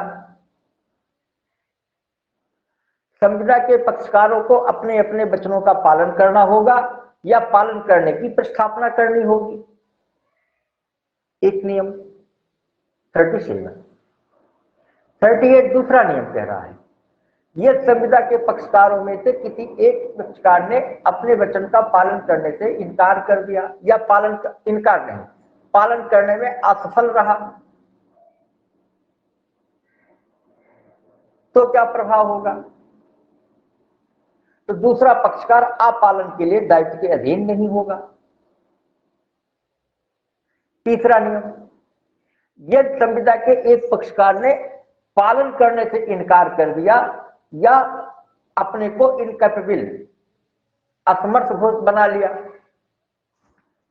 संविदा के पक्षकारों को अपने अपने वचनों का पालन करना होगा या पालन करने की प्रस्थापना करनी होगी, एक नियम। 37, 38 दूसरा नियम कह रहा है यह संविदा के पक्षकारों में से किसी एक पक्षकार ने अपने वचन का पालन करने से इनकार कर दिया या इनकार नहीं, पालन करने में असफल रहा तो क्या प्रभाव होगा। तो दूसरा पक्षकार अपालन के लिए दायित्व के अधीन नहीं होगा। तीसरा नियम, यदि संविदा के एक पक्षकार ने पालन करने से इनकार कर दिया या अपने को इनकैपेबल असमर्थ घोषित बना लिया,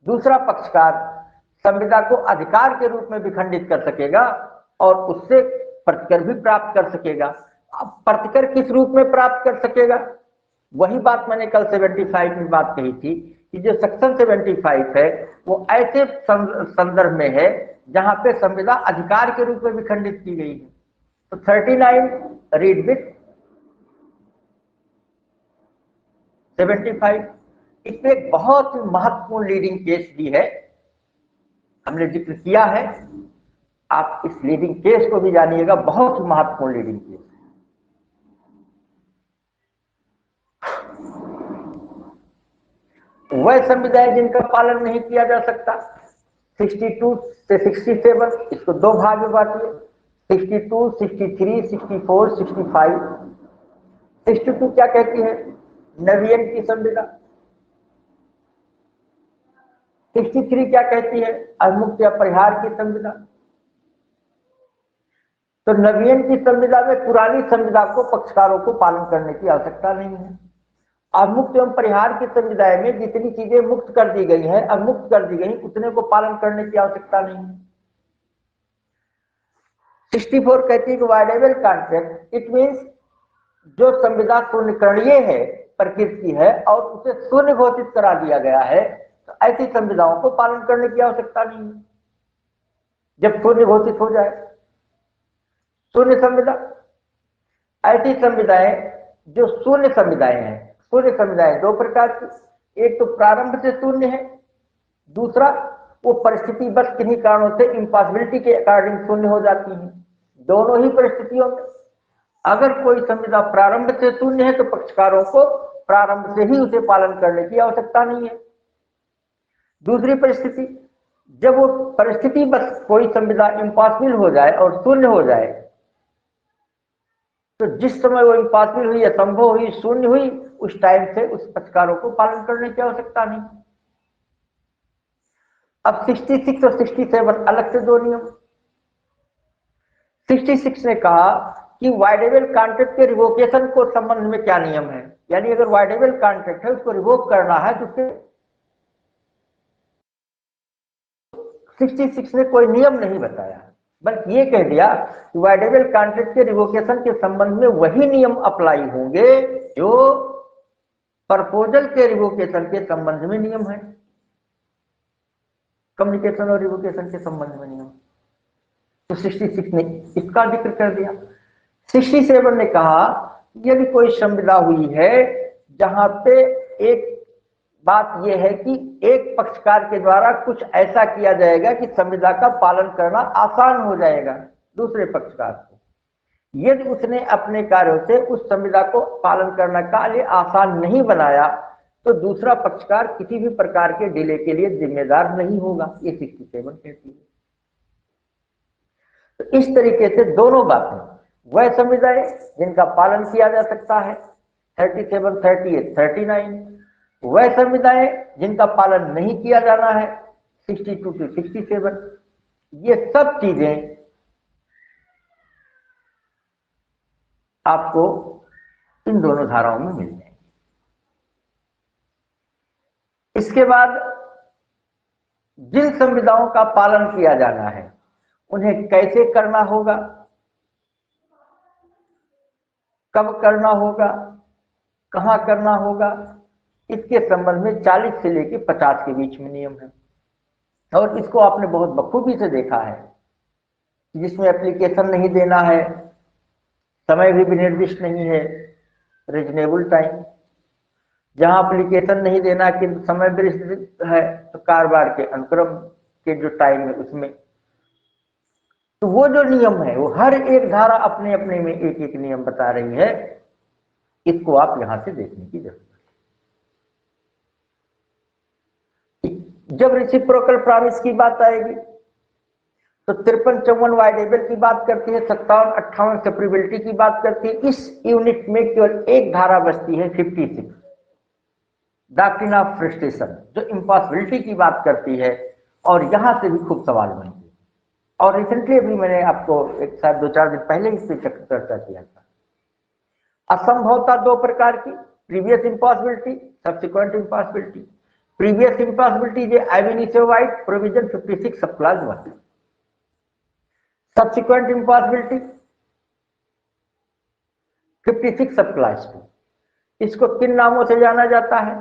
दूसरा पक्षकार संविदा को अधिकार के रूप में भी खंडित कर सकेगा और उससे प्रतिकर भी प्राप्त कर सकेगा। अब प्रतिकर किस रूप में प्राप्त कर सकेगा, वही बात मैंने कल 75 में बात कही थी कि जो सेक्शन 75 है वो ऐसे संदर्भ में है जहां पे संविदा अधिकार के रूप में भी खंडित की गई है। तो 39 रीड विथ 75, इसमें एक बहुत ही महत्वपूर्ण लीडिंग केस भी है, हमने जिक्र किया है। आप इस लीडिंग केस को भी जानिएगा, बहुत ही महत्वपूर्ण लीडिंग केस। वह संविधाएं जिनका पालन नहीं किया जा सकता 62 से 67, इसको 2 भाग में बांटिए, 62, 63, 64, 65। 62 क्या कहती है, नवीन की संविदा। 63 क्या कहती है, अवमुक्त या परिहार की संविदा। तो नवीन की संविदा में पुरानी संविदा को पक्षकारों को पालन करने की आवश्यकता नहीं है। अवमुक्त एवं परिहार की संविदाएं में जितनी चीजें मुक्त कर दी गई है, अवमुक्त कर दी गई, उतने को पालन करने की आवश्यकता नहीं है। 64 कहती है कि वाइडेबल कॉन्ट्रैक्ट, इट मीन्स जो संविदा शून्यकरणीय है, प्रकृति है और उसे शून्य घोषित करा दिया गया है, तो ऐसी संविदाओं को पालन करने की आवश्यकता नहीं है। जब शून्य घोषित हो जाए, शून्य संविदा, ऐसी संविदाएं जो शून्य संविदाएं हैं। शून्य संविदाएं 2 प्रकार की, एक तो प्रारंभ से शून्य है, दूसरा वो परिस्थिति बस किन्हीं कारणों से इम्पॉसिबिलिटी के अकॉर्डिंग शून्य हो जाती है। दोनों ही परिस्थितियों में अगर कोई संविदा प्रारंभ से शून्य है तो पक्षकारों को प्रारंभ से ही उसे पालन करने की आवश्यकता नहीं है। दूसरी परिस्थिति, जब वो परिस्थिति बस कोई संविदा इम्पॉसिबल हो जाए और शून्य हो जाए, तो जिस समय वो इम्पॉसिबल हुई, असंभव हुई, शून्य हुई, उस टाइम से उस पक्षकारों को पालन करने की आवश्यकता नहीं। अब 66 और 67 अलग से दो नियम। 66 ने कहा कि वाइडेबल कॉन्ट्रैक्ट के रिवोकेशन को संबंध में क्या नियम है, यानी अगर वाइडेबल कॉन्ट्रैक्ट है उसको रिवोक करना है तो उसके 66 ने कोई नियम नहीं बताया, बल्कि ये कह दिया कि वाइडेबल कॉन्ट्रैक्ट के रिवोकेशन के संबंध में वही नियम अप्लाई होंगे जो प्रपोजल के रिवोकेशन के संबंध में नियम है, कम्युनिकेशन और रिवोकेशन के संबंध में नियम। तो 66 ने इसका जिक्र कर दिया। 67 ने कहा यदि कोई संविदा हुई है जहां पे एक बात यह है कि एक पक्षकार के द्वारा कुछ ऐसा किया जाएगा कि संविदा का पालन करना आसान हो जाएगा दूसरे पक्षकार को, यदि उसने अपने कार्यों से उस संविदा को पालन करने का लिए आसान नहीं बनाया तो दूसरा पक्षकार किसी भी प्रकार के डिले के लिए जिम्मेदार नहीं होगा, ये 67 कहती है। तो इस तरीके से दोनों बातें, वह संविदाएं जिनका पालन किया जा सकता है 37, 38, 39, वह संविदाएं जिनका पालन नहीं किया जाना है 62 to 67, ये सब चीजें आपको इन दोनों धाराओं में मिल जाएंगी। इसके बाद जिन संविदाओं का पालन किया जाना है उन्हें कैसे करना होगा, कब करना होगा, कहां करना होगा, इसके संबंध में 40 से लेकर 50 के बीच में नियम है। और इसको आपने बहुत बखूबी से देखा है, जिसमें एप्लीकेशन नहीं देना है, समय भी निर्दिष्ट नहीं है, रीजनेबल टाइम, जहां एप्लीकेशन नहीं देना कि समय विस्तृत है तो कारोबार के अनुक्रम के जो टाइम है उसमें, तो वो जो नियम है वो हर एक धारा अपने अपने में एक एक नियम बता रही है। इसको आप यहां से देखने की जरूरत है। जब रेसिप्रोकल प्रॉमिस की बात आएगी तो 53-54 वाइडेबल की बात करती है, 57-58 सेपरेबिलिटी की बात करती है। इस यूनिट में केवल एक धारा बचती है 56, डॉक्ट्रिन ऑफ फ्रस्ट्रेशन, जो इम्पॉसिबिलिटी की बात करती है, और यहां से भी खूब सवाल बनते हैं। और रिसेंटली अभी मैंने आपको एक साथ 2-4 दिन पहले इस पर चर्चा किया था। असंभवता दो प्रकार की, previous impossibility, subsequent impossibility. Previous impossibility जो ab initio वाइड प्रोविजन 56 सब क्लास 1। सब्सिक्वेंट इम्पॉसिबिलिटी 56 सब क्लास 2। इसको किन नामों से जाना जाता है?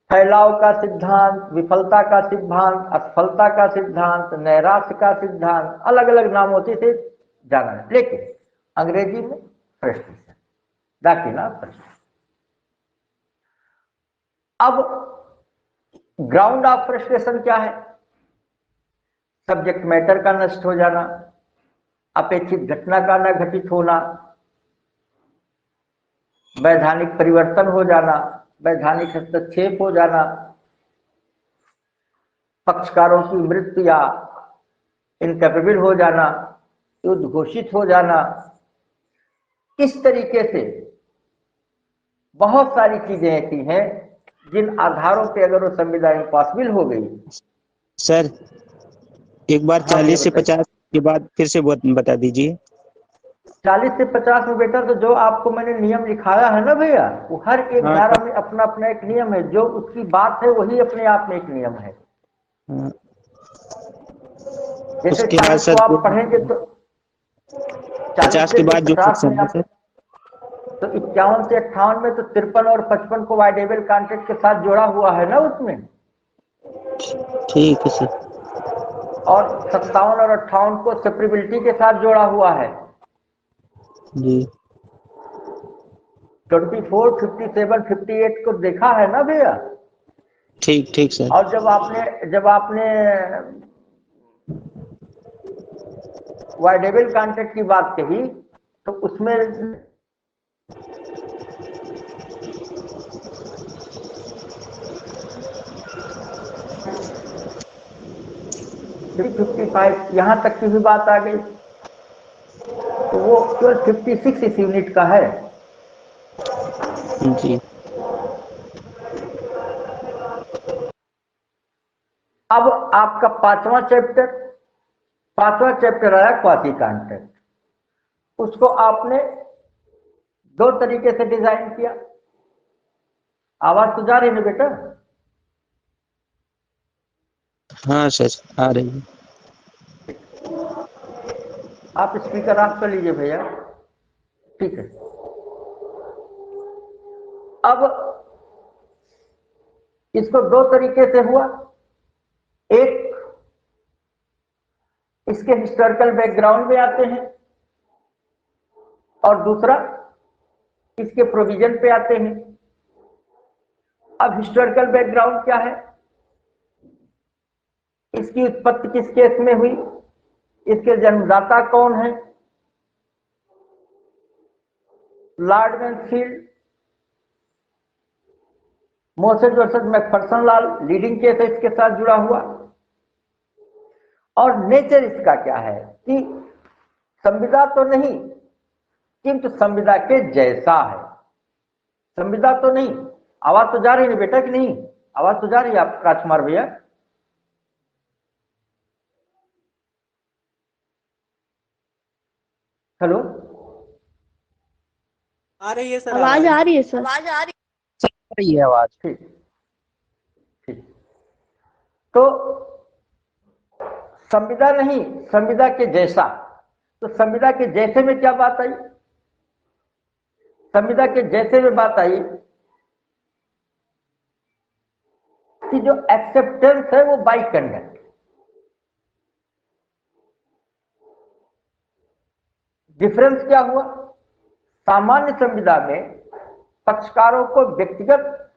फैलाव का सिद्धांत, विफलता का सिद्धांत, असफलता का सिद्धांत, नैराश्य का सिद्धांत, अलग अलग नामों से इसे जाना है, लेकिन अंग्रेजी में फ्रस्ट्रेशन, डॉक्ट्रिन ऑफ फ्रस्ट्रेशन। अब ग्राउंड ऑफ फ्रस्ट्रेशन क्या है? सब्जेक्ट मैटर का नष्ट हो जाना, अपेक्षित घटना का न घटित होना, वैधानिक परिवर्तन हो जाना, वैधानिक हस्तक्षेप हो जाना, पक्षकारों की मृत्यु या इनकैपेबल हो जाना, युद्ध घोषित हो जाना, इस तरीके से बहुत सारी चीजें ऐसी हैं जिन आधारों पे अगर वो संविदा इम्पॉसिबल हो गई। सर एक बार 40 से 50 के बाद फिर से बता दीजिए। 40 से 50 में बेटा, तो जो आपको मैंने नियम लिखाया है ना भैया, वो हर एक धारा में अपना अपना एक नियम है, जो उसकी बात है वही अपने आप में एक नियम है। जैसे 40 को आप पढ़ेंगे तो 50 के बाद जो सेक्शन है तो 51 से 58 में तो 53 और 55 को वाइडेबल कॉन्ट्रैक्ट के साथ जोड़ा हुआ है ना उसमें। ठीक है सर। और 57 और 58 को सेपरेबिलिटी के साथ जोड़ा हुआ है जी। 24, 57, 58 को देखा है ना भैया। ठीक ठीक सर। और जब आपने वाइडेबल कॉन्ट्रैक्ट की बात कही तो उसमें फिफ्टी फाइव यहाँ तक की भी बात आ गई, तो वो केवल 56 इस यूनिट का है। जी। अब आपका पांचवा चैप्टर आया क्वासी कॉन्ट्रैक्ट। उसको आपने दो तरीके से डिजाइन किया। आवाज तो जा रही है ना बेटा? हाँ सर आ रही है। आप स्पीकर ऑफ कर लीजिए भैया। ठीक है। अब इसको दो तरीके से हुआ। एक, इसके हिस्टोरिकल बैकग्राउंड में आते हैं, और दूसरा इसके प्रोविजन पे आते हैं। अब हिस्टोरिकल बैकग्राउंड क्या है, इसकी उत्पत्ति किस केस में हुई, इसके जन्मदाता कौन है, Lord Mansfield, Moses versus Macpherson law leading case है इसके साथ जुड़ा हुआ। और नेचर इसका क्या है कि संविदा तो नहीं, किंतु संविदा के जैसा है। संविदा तो नहीं। आवाज तो जा रही है बेटा कि नहीं? आवाज तो जा रही है आप राजकुमार भैया? हेलो, आ रही है सर आवाज आ रही है सर। रही है आवाज। ठीक ठीक। तो संविदा नहीं, संविदा के जैसा। तो संविदा के जैसे में क्या बात आई? संविदा के जैसे में बात आई कि जो एक्सेप्टेंस है वो बाय कंडक्ट। डिफरेंस क्या हुआ? सामान्य संविदा में पक्षकारों को व्यक्तिगत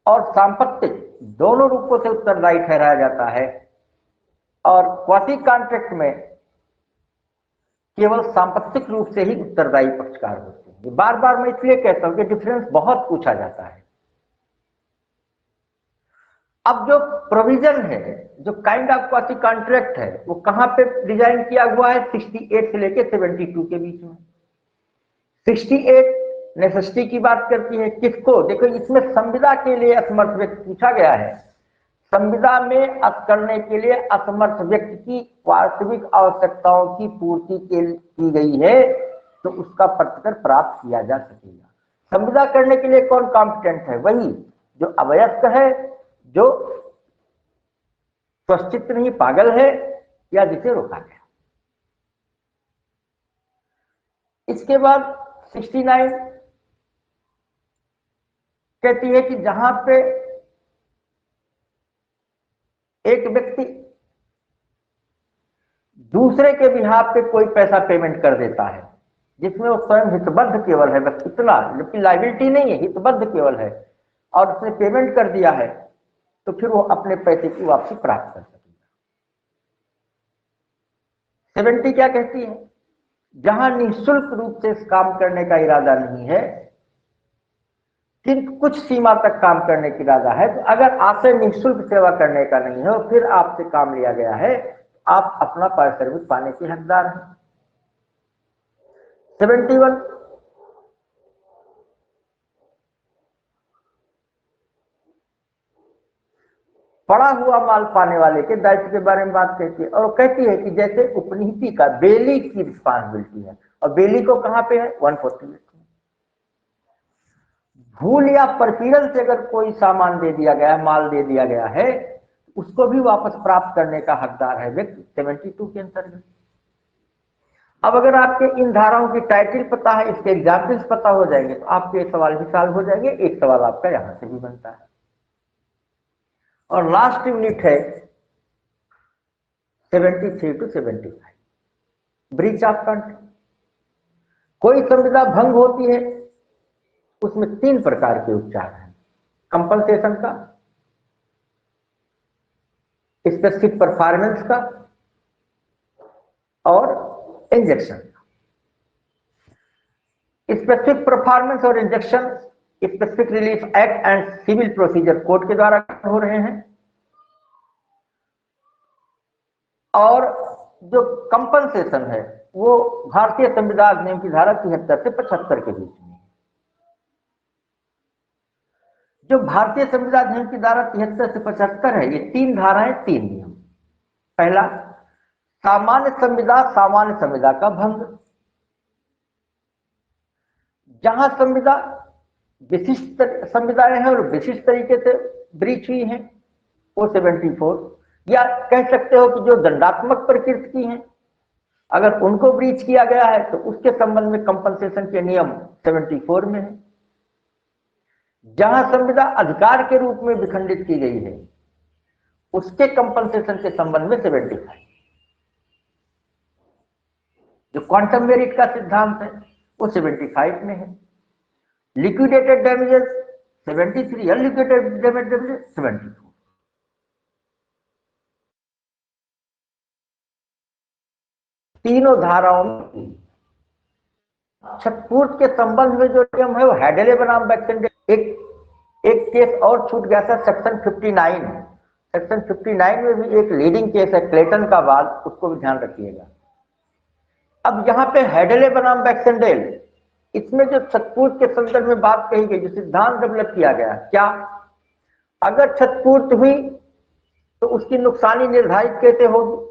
और सांपत्तिक दोनों रूपों से उत्तरदायी ठहराया जाता है, और क्वासी कॉन्ट्रैक्ट में केवल सांपत्तिक रूप से ही उत्तरदायी पक्षकार होते हैं। बार बार मैं इसलिए कहता हूं कि डिफरेंस बहुत पूछा जाता है। अब जो प्रोविजन है, जो काइंड ऑफ क्वासी कॉन्ट्रैक्ट है, वो कहां पे डिजाइन किया हुआ है? 68 से लेके 72 के बीच में। 68 नेसेसिटी की बात करती है। किसको? देखो, इसमें संविदा के लिए असमर्थ व्यक्ति पूछा गया है। संविदा में करने के लिए असमर्थ व्यक्ति की वास्तविक आवश्यकताओं की पूर्ति की गई है, तो उसका प्रतिकर प्राप्त किया जा सकेगा। संविदा करने के लिए कौन कॉम्पिटेंट है? वही जो अवयस्क है, जो स्वस्थित नहीं, पागल है, या जिसे रोका गया। इसके बाद 69 कहती है कि जहां पे एक व्यक्ति दूसरे के बिहाफ पे कोई पैसा पेमेंट कर देता है, जिसमें वो स्वयं हितबद्ध केवल है, बस इतना, लेकिन लायबिलिटी नहीं है, हितबद्ध केवल है, और उसने पेमेंट कर दिया है, तो फिर वो अपने पैसे की वापसी प्राप्त कर सकेगा। 70 क्या कहती है? जहां निःशुल्क रूप से इस काम करने का इरादा नहीं है, किंतु कुछ सीमा तक काम करने की इरादा है, तो अगर आपसे निःशुल्क सेवा करने का नहीं है और फिर आपसे काम लिया गया है, आप अपना पर सर्विस पाने के हकदार हैं। 71 पड़ा हुआ माल पाने वाले के दायित्व के बारे में बात कहती है, और कहती है कि जैसे उपनीति का बेली की रिस्पांसिबिलिटी है, और बेली को कहां पे है? 148 में। भूल या परपीड़न से अगर कोई सामान दे दिया गया है, माल दे दिया गया है, उसको भी वापस प्राप्त करने का हकदार है व्यक्ति 72 के अंतर्गत। अब अगर आपके इन धाराओं की टाइटल पता है, इसके एग्जाम्पल्स पता हो जाएंगे, तो आपके सवाल भी सॉल्व हो जाएंगे। एक सवाल आपका यहां से भी बनता है। और लास्ट यूनिट है 73 to 75, ब्रीच ऑफ कॉन्ट्रैक्ट। कोई संविदा भंग होती है, उसमें 3 प्रकार के उपचार हैं: कंपनसेशन का, स्पेसिफिक परफॉर्मेंस का, और इंजेक्शन का। स्पेसिफिक परफॉर्मेंस और injunction specific relief act and civil procedure code के द्वारा हो रहे हैं। और जो कंपनसेशन है वो भारतीय संविधान नियम की धारा 73 से 75 के बीच में। जो भारतीय संविधान नियम की धारा 73 से 75 है, ये 3 धाराएं 3 नियम। पहला, सामान्य संविदा का भंग। जहां संविदा विशिष्ट संविदाएं हैं और विशिष्ट तरीके से ब्रीच हुई हैं वो 74, या कह सकते हो कि जो दंडात्मक प्रकृति की हैं अगर उनको ब्रीच किया गया है तो उसके संबंध में कंपनसेशन के नियम 74 में है। जहां संविदा अधिकार के रूप में विखंडित की गई है उसके कंपनसेशन के संबंध में 75। जो क्वांटम मेरिट का सिद्धांत है वो 75 में है। Liquidated damages 73, unliquidated damages 74। तीनों धाराओं में छठपूर्त के संबंध में जो नियम है वो हेडेले बनाम बैक्सेंडेल। एक केस और छूट गया था, सेक्शन 59। सेक्शन 59 में भी एक लीडिंग केस है क्लेटन का बाद, उसको भी ध्यान रखिएगा। अब यहाँ पे हेडेले बनाम बैक्सेंडेल, इसमें जो छठपूर्त के संदर्भ में बात कही गई, जो सिद्धांत डेवलप किया गया, क्या अगर छठपूर्त हुई तो उसकी नुकसानी निर्धारित कैसे होगी।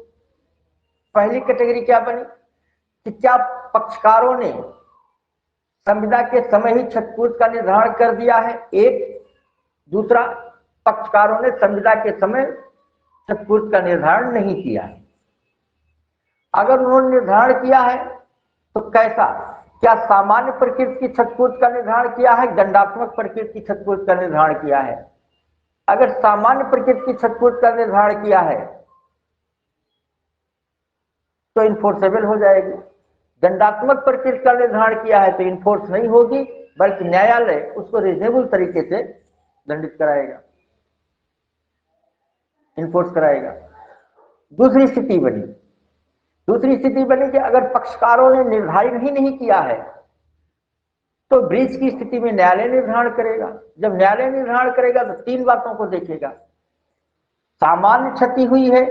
पहली कैटेगरी क्या बनी कि क्या पक्षकारों ने संविदा के समय ही छठपूर्त का निर्धारण कर दिया है, एक। दूसरा, पक्षकारों ने संविदा के समय छठपूर्त का निर्धारण नहीं किया है। अगर उन्होंने निर्धारण किया है तो कैसा, क्या सामान्य प्रकृति की छठपूर्त का निर्धारण किया है, दंडात्मक प्रकृति की छठपूर्त का निर्धारण किया है। अगर सामान्य प्रकृति की छठपूर्त का निर्धारण किया है तो इन्फोर्सेबल हो जाएगी। दंडात्मक प्रकृति का निर्धारण किया है तो इन्फोर्स नहीं होगी, बल्कि न्यायालय उसको रिजनेबल तरीके से दंडित कराएगा, इन्फोर्स कराएगा। दूसरी स्थिति बनी कि अगर पक्षकारों ने निर्धारित ही नहीं किया है तो ब्रीच की स्थिति में न्यायालय निर्धारण करेगा। जब न्यायालय निर्धारण करेगा तो 3 बातों को देखेगा। सामान्य क्षति हुई है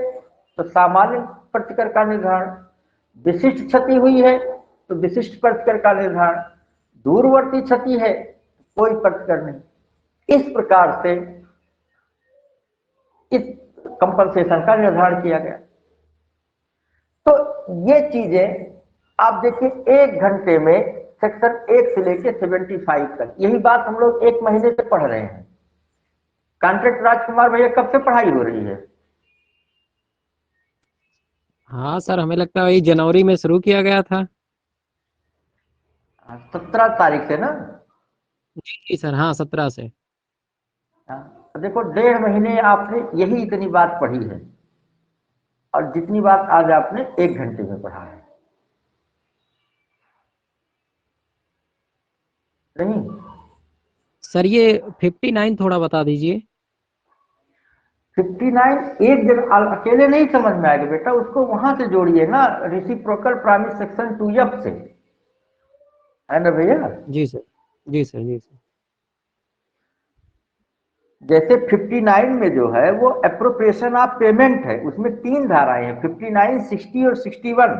तो सामान्य प्रतिकर का निर्धारण, विशिष्ट क्षति हुई है तो विशिष्ट प्रतिकर का निर्धारण, दूरवर्ती क्षति है कोई प्रतिकर नहीं। इस प्रकार से इस कंपनसेशन का निर्धारण किया गया। तो ये चीजें आप देखिए 1 घंटे में सेक्शन 1 से लेकर 75 तक, यही बात हम लोग 1 महीने से पढ़ रहे हैं। कॉन्ट्रैक्ट राजकुमार भैया कब से पढ़ाई हो रही है? हाँ सर, हमें लगता है वही जनवरी में शुरू किया गया था। 17 तारीख से ना? जी सर, हाँ 17 से। तो देखो 1.5 महीने आपने यही इतनी बात पढ़ी है और जितनी बात आज आपने 1 घंटे में पढ़ा है। नहीं सर ये 59 थोड़ा बता दीजिए। 59 एक दिन अकेले नहीं समझ में आएगा बेटा, उसको वहां से जोड़िए ना, रेसिप्रोकल प्रॉमिस सेक्शन 2F से, है ना भैया? जी सर, जी सर, जी सर। जैसे 59 में जो है वो एप्रोप्रिएशन ऑफ पेमेंट है, उसमें 3 धाराएं हैं, 59, 60 और 61।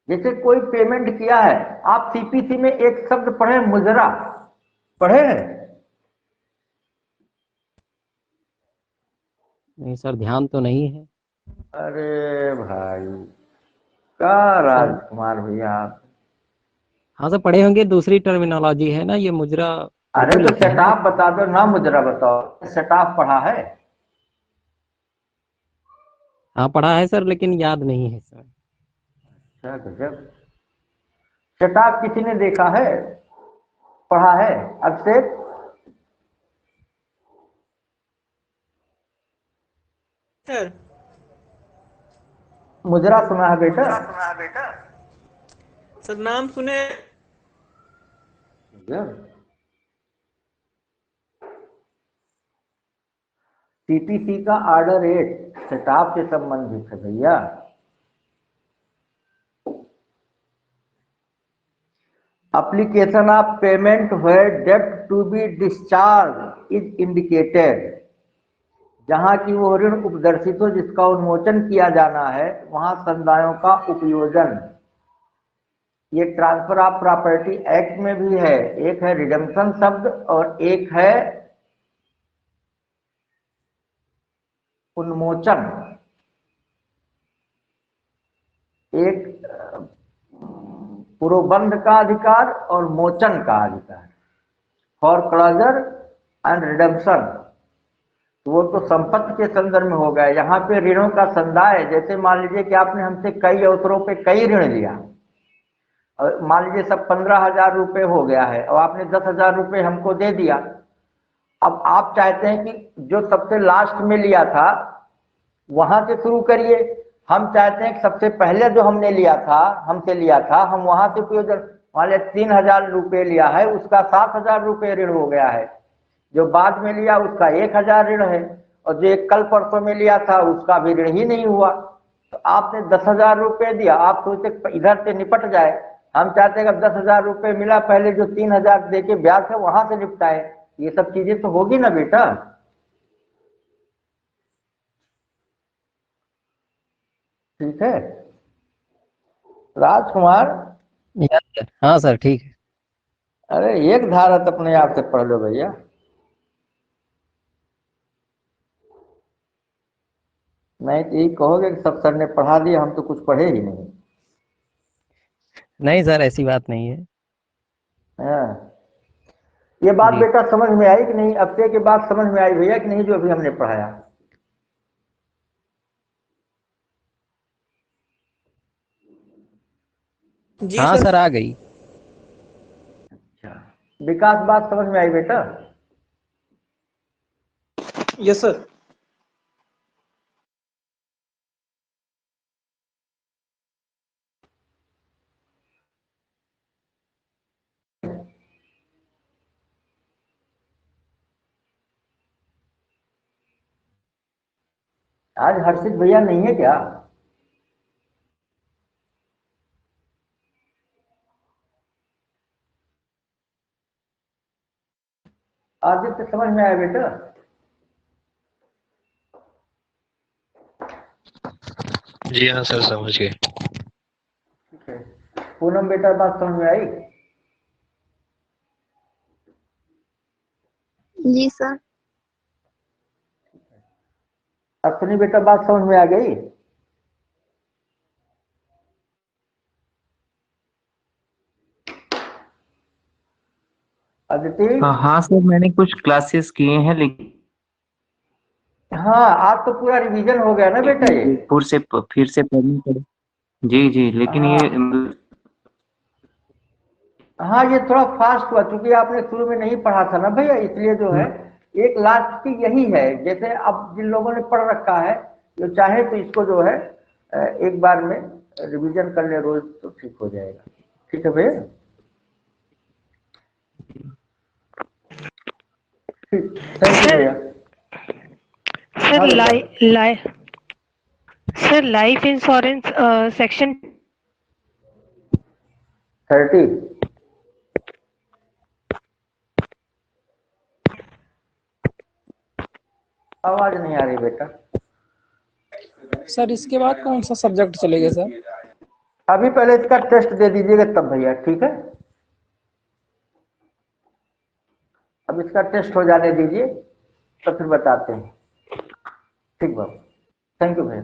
जैसे कोई पेमेंट किया है, आप सीपीसी में एक शब्द पढ़े, मुजरा पढ़े हैं? नहीं सर, ध्यान तो नहीं है। अरे भाई का राजकुमार भैया, हाँ सर, पढ़े होंगे, दूसरी टर्मिनोलॉजी है ना ये मुजरा। अरे तो सेटअप बता दो ना, मुजरा बताओ। सेटअप पढ़ा है? हाँ पढ़ा है सर, लेकिन याद नहीं है सर। अच्छा गजब। सेटअप किसी ने देखा है, पढ़ा है? अभिषेक सर, मुजरा सुना है बेटा? सर नाम सुने। सीपीसी का ऑर्डर 8 सेटअप से संबंधित है भैया। application of payment where debt to be discharged is indicated। जहां की वो ऋण उपदर्शित हो जिसका उन्मोचन किया जाना है वहां संदायों का उपयोजन। ये ट्रांसफर ऑफ प्रॉपर्टी एक्ट में भी है, एक है रिडेम्पशन शब्द और एक है उन्मोचन। एक पुरोबंध का अधिकार और मोचन का अधिकार, फॉर क्लोजर एंड रिडेम्पशन। वो तो संपत्ति के संदर्भ में हो गया। यहाँ पे ऋणों का संदाय, जैसे मान लीजिए कि आपने हमसे कई अवसरों पे कई ऋण लिया और मान लीजिए सब 15,000 रुपये हो गया है और आपने 10,000 रुपये हमको दे दिया। अब आप चाहते हैं कि जो सबसे लास्ट में लिया था वहां से शुरू करिए। हम चाहते हैं कि सबसे पहले जो हमने लिया था, हमसे लिया था, हम वहां से उपयोजन। मान लिया 3,000 रुपये लिया है, उसका 7,000 रुपये ऋण हो गया है। जो बाद में लिया उसका 1,000 ऋण है और जो एक कल परसों में लिया था उसका भी ऋण ही नहीं हुआ। तो आपने 10,000 रुपये दिया, आप सोचते इधर से निपट जाए। हम चाहते हैं कि 10,000 रुपये मिला, पहले जो 3,000 दे के ब्याज है वहां से निपटाए। ये सब चीजें तो होगी ना बेटा। ठीक है राजकुमार। यस सर, हाँ सर ठीक है। अरे एक धारा तो अपने आप से पढ़ लो भैया। नहीं तो यही कहोगे कि सब सर ने पढ़ा दिया, हम तो कुछ पढ़े ही नहीं। नहीं सर ऐसी बात नहीं है। हाँ। ये बात जी। बेटा समझ में आई कि नहीं? अब के बात समझ में आई भैया कि नहीं जो अभी हमने पढ़ाया? जी हाँ सर। सर आ गई। अच्छा विकास बात समझ में आई बेटा? Yes sir. आज हर्षित भैया नहीं है क्या? आदित्य समझ में आया बेटा? जी हाँ सर समझ गए। ठीक है। पूनम बेटा बात समझ में आई? जी सर। अश्विनी बेटा बात समझ में आ गई? अदिति? हाँ सर मैंने कुछ क्लासेस किए हैं लेकिन हाँ आज तो पूरा रिवीजन हो गया ना बेटा ये। फिर से पढ़नी पड़े। जी जी लेकिन हाँ। ये हाँ ये थोड़ा फास्ट हुआ क्योंकि आपने शुरू में नहीं पढ़ा था ना भैया, इसलिए जो है एक लास्ट की यही है। जैसे अब जिन लोगों ने पढ़ रखा है जो चाहे तो इसको जो है एक बार में रिवीजन कर ले रोज तो ठीक हो जाएगा। ठीक है भैया? ठीक, थैंक यू भैया। हाँ बेटा। Sir life insurance section 30। आवाज नहीं आ रही बेटा। सर इसके बाद कौन सा सब्जेक्ट चलेगा सर? अभी पहले इसका टेस्ट दे दीजिएगा तब भैया। ठीक है अब इसका टेस्ट हो जाने दीजिए तो फिर बताते हैं। ठीक बाबू, थैंक यू भैया।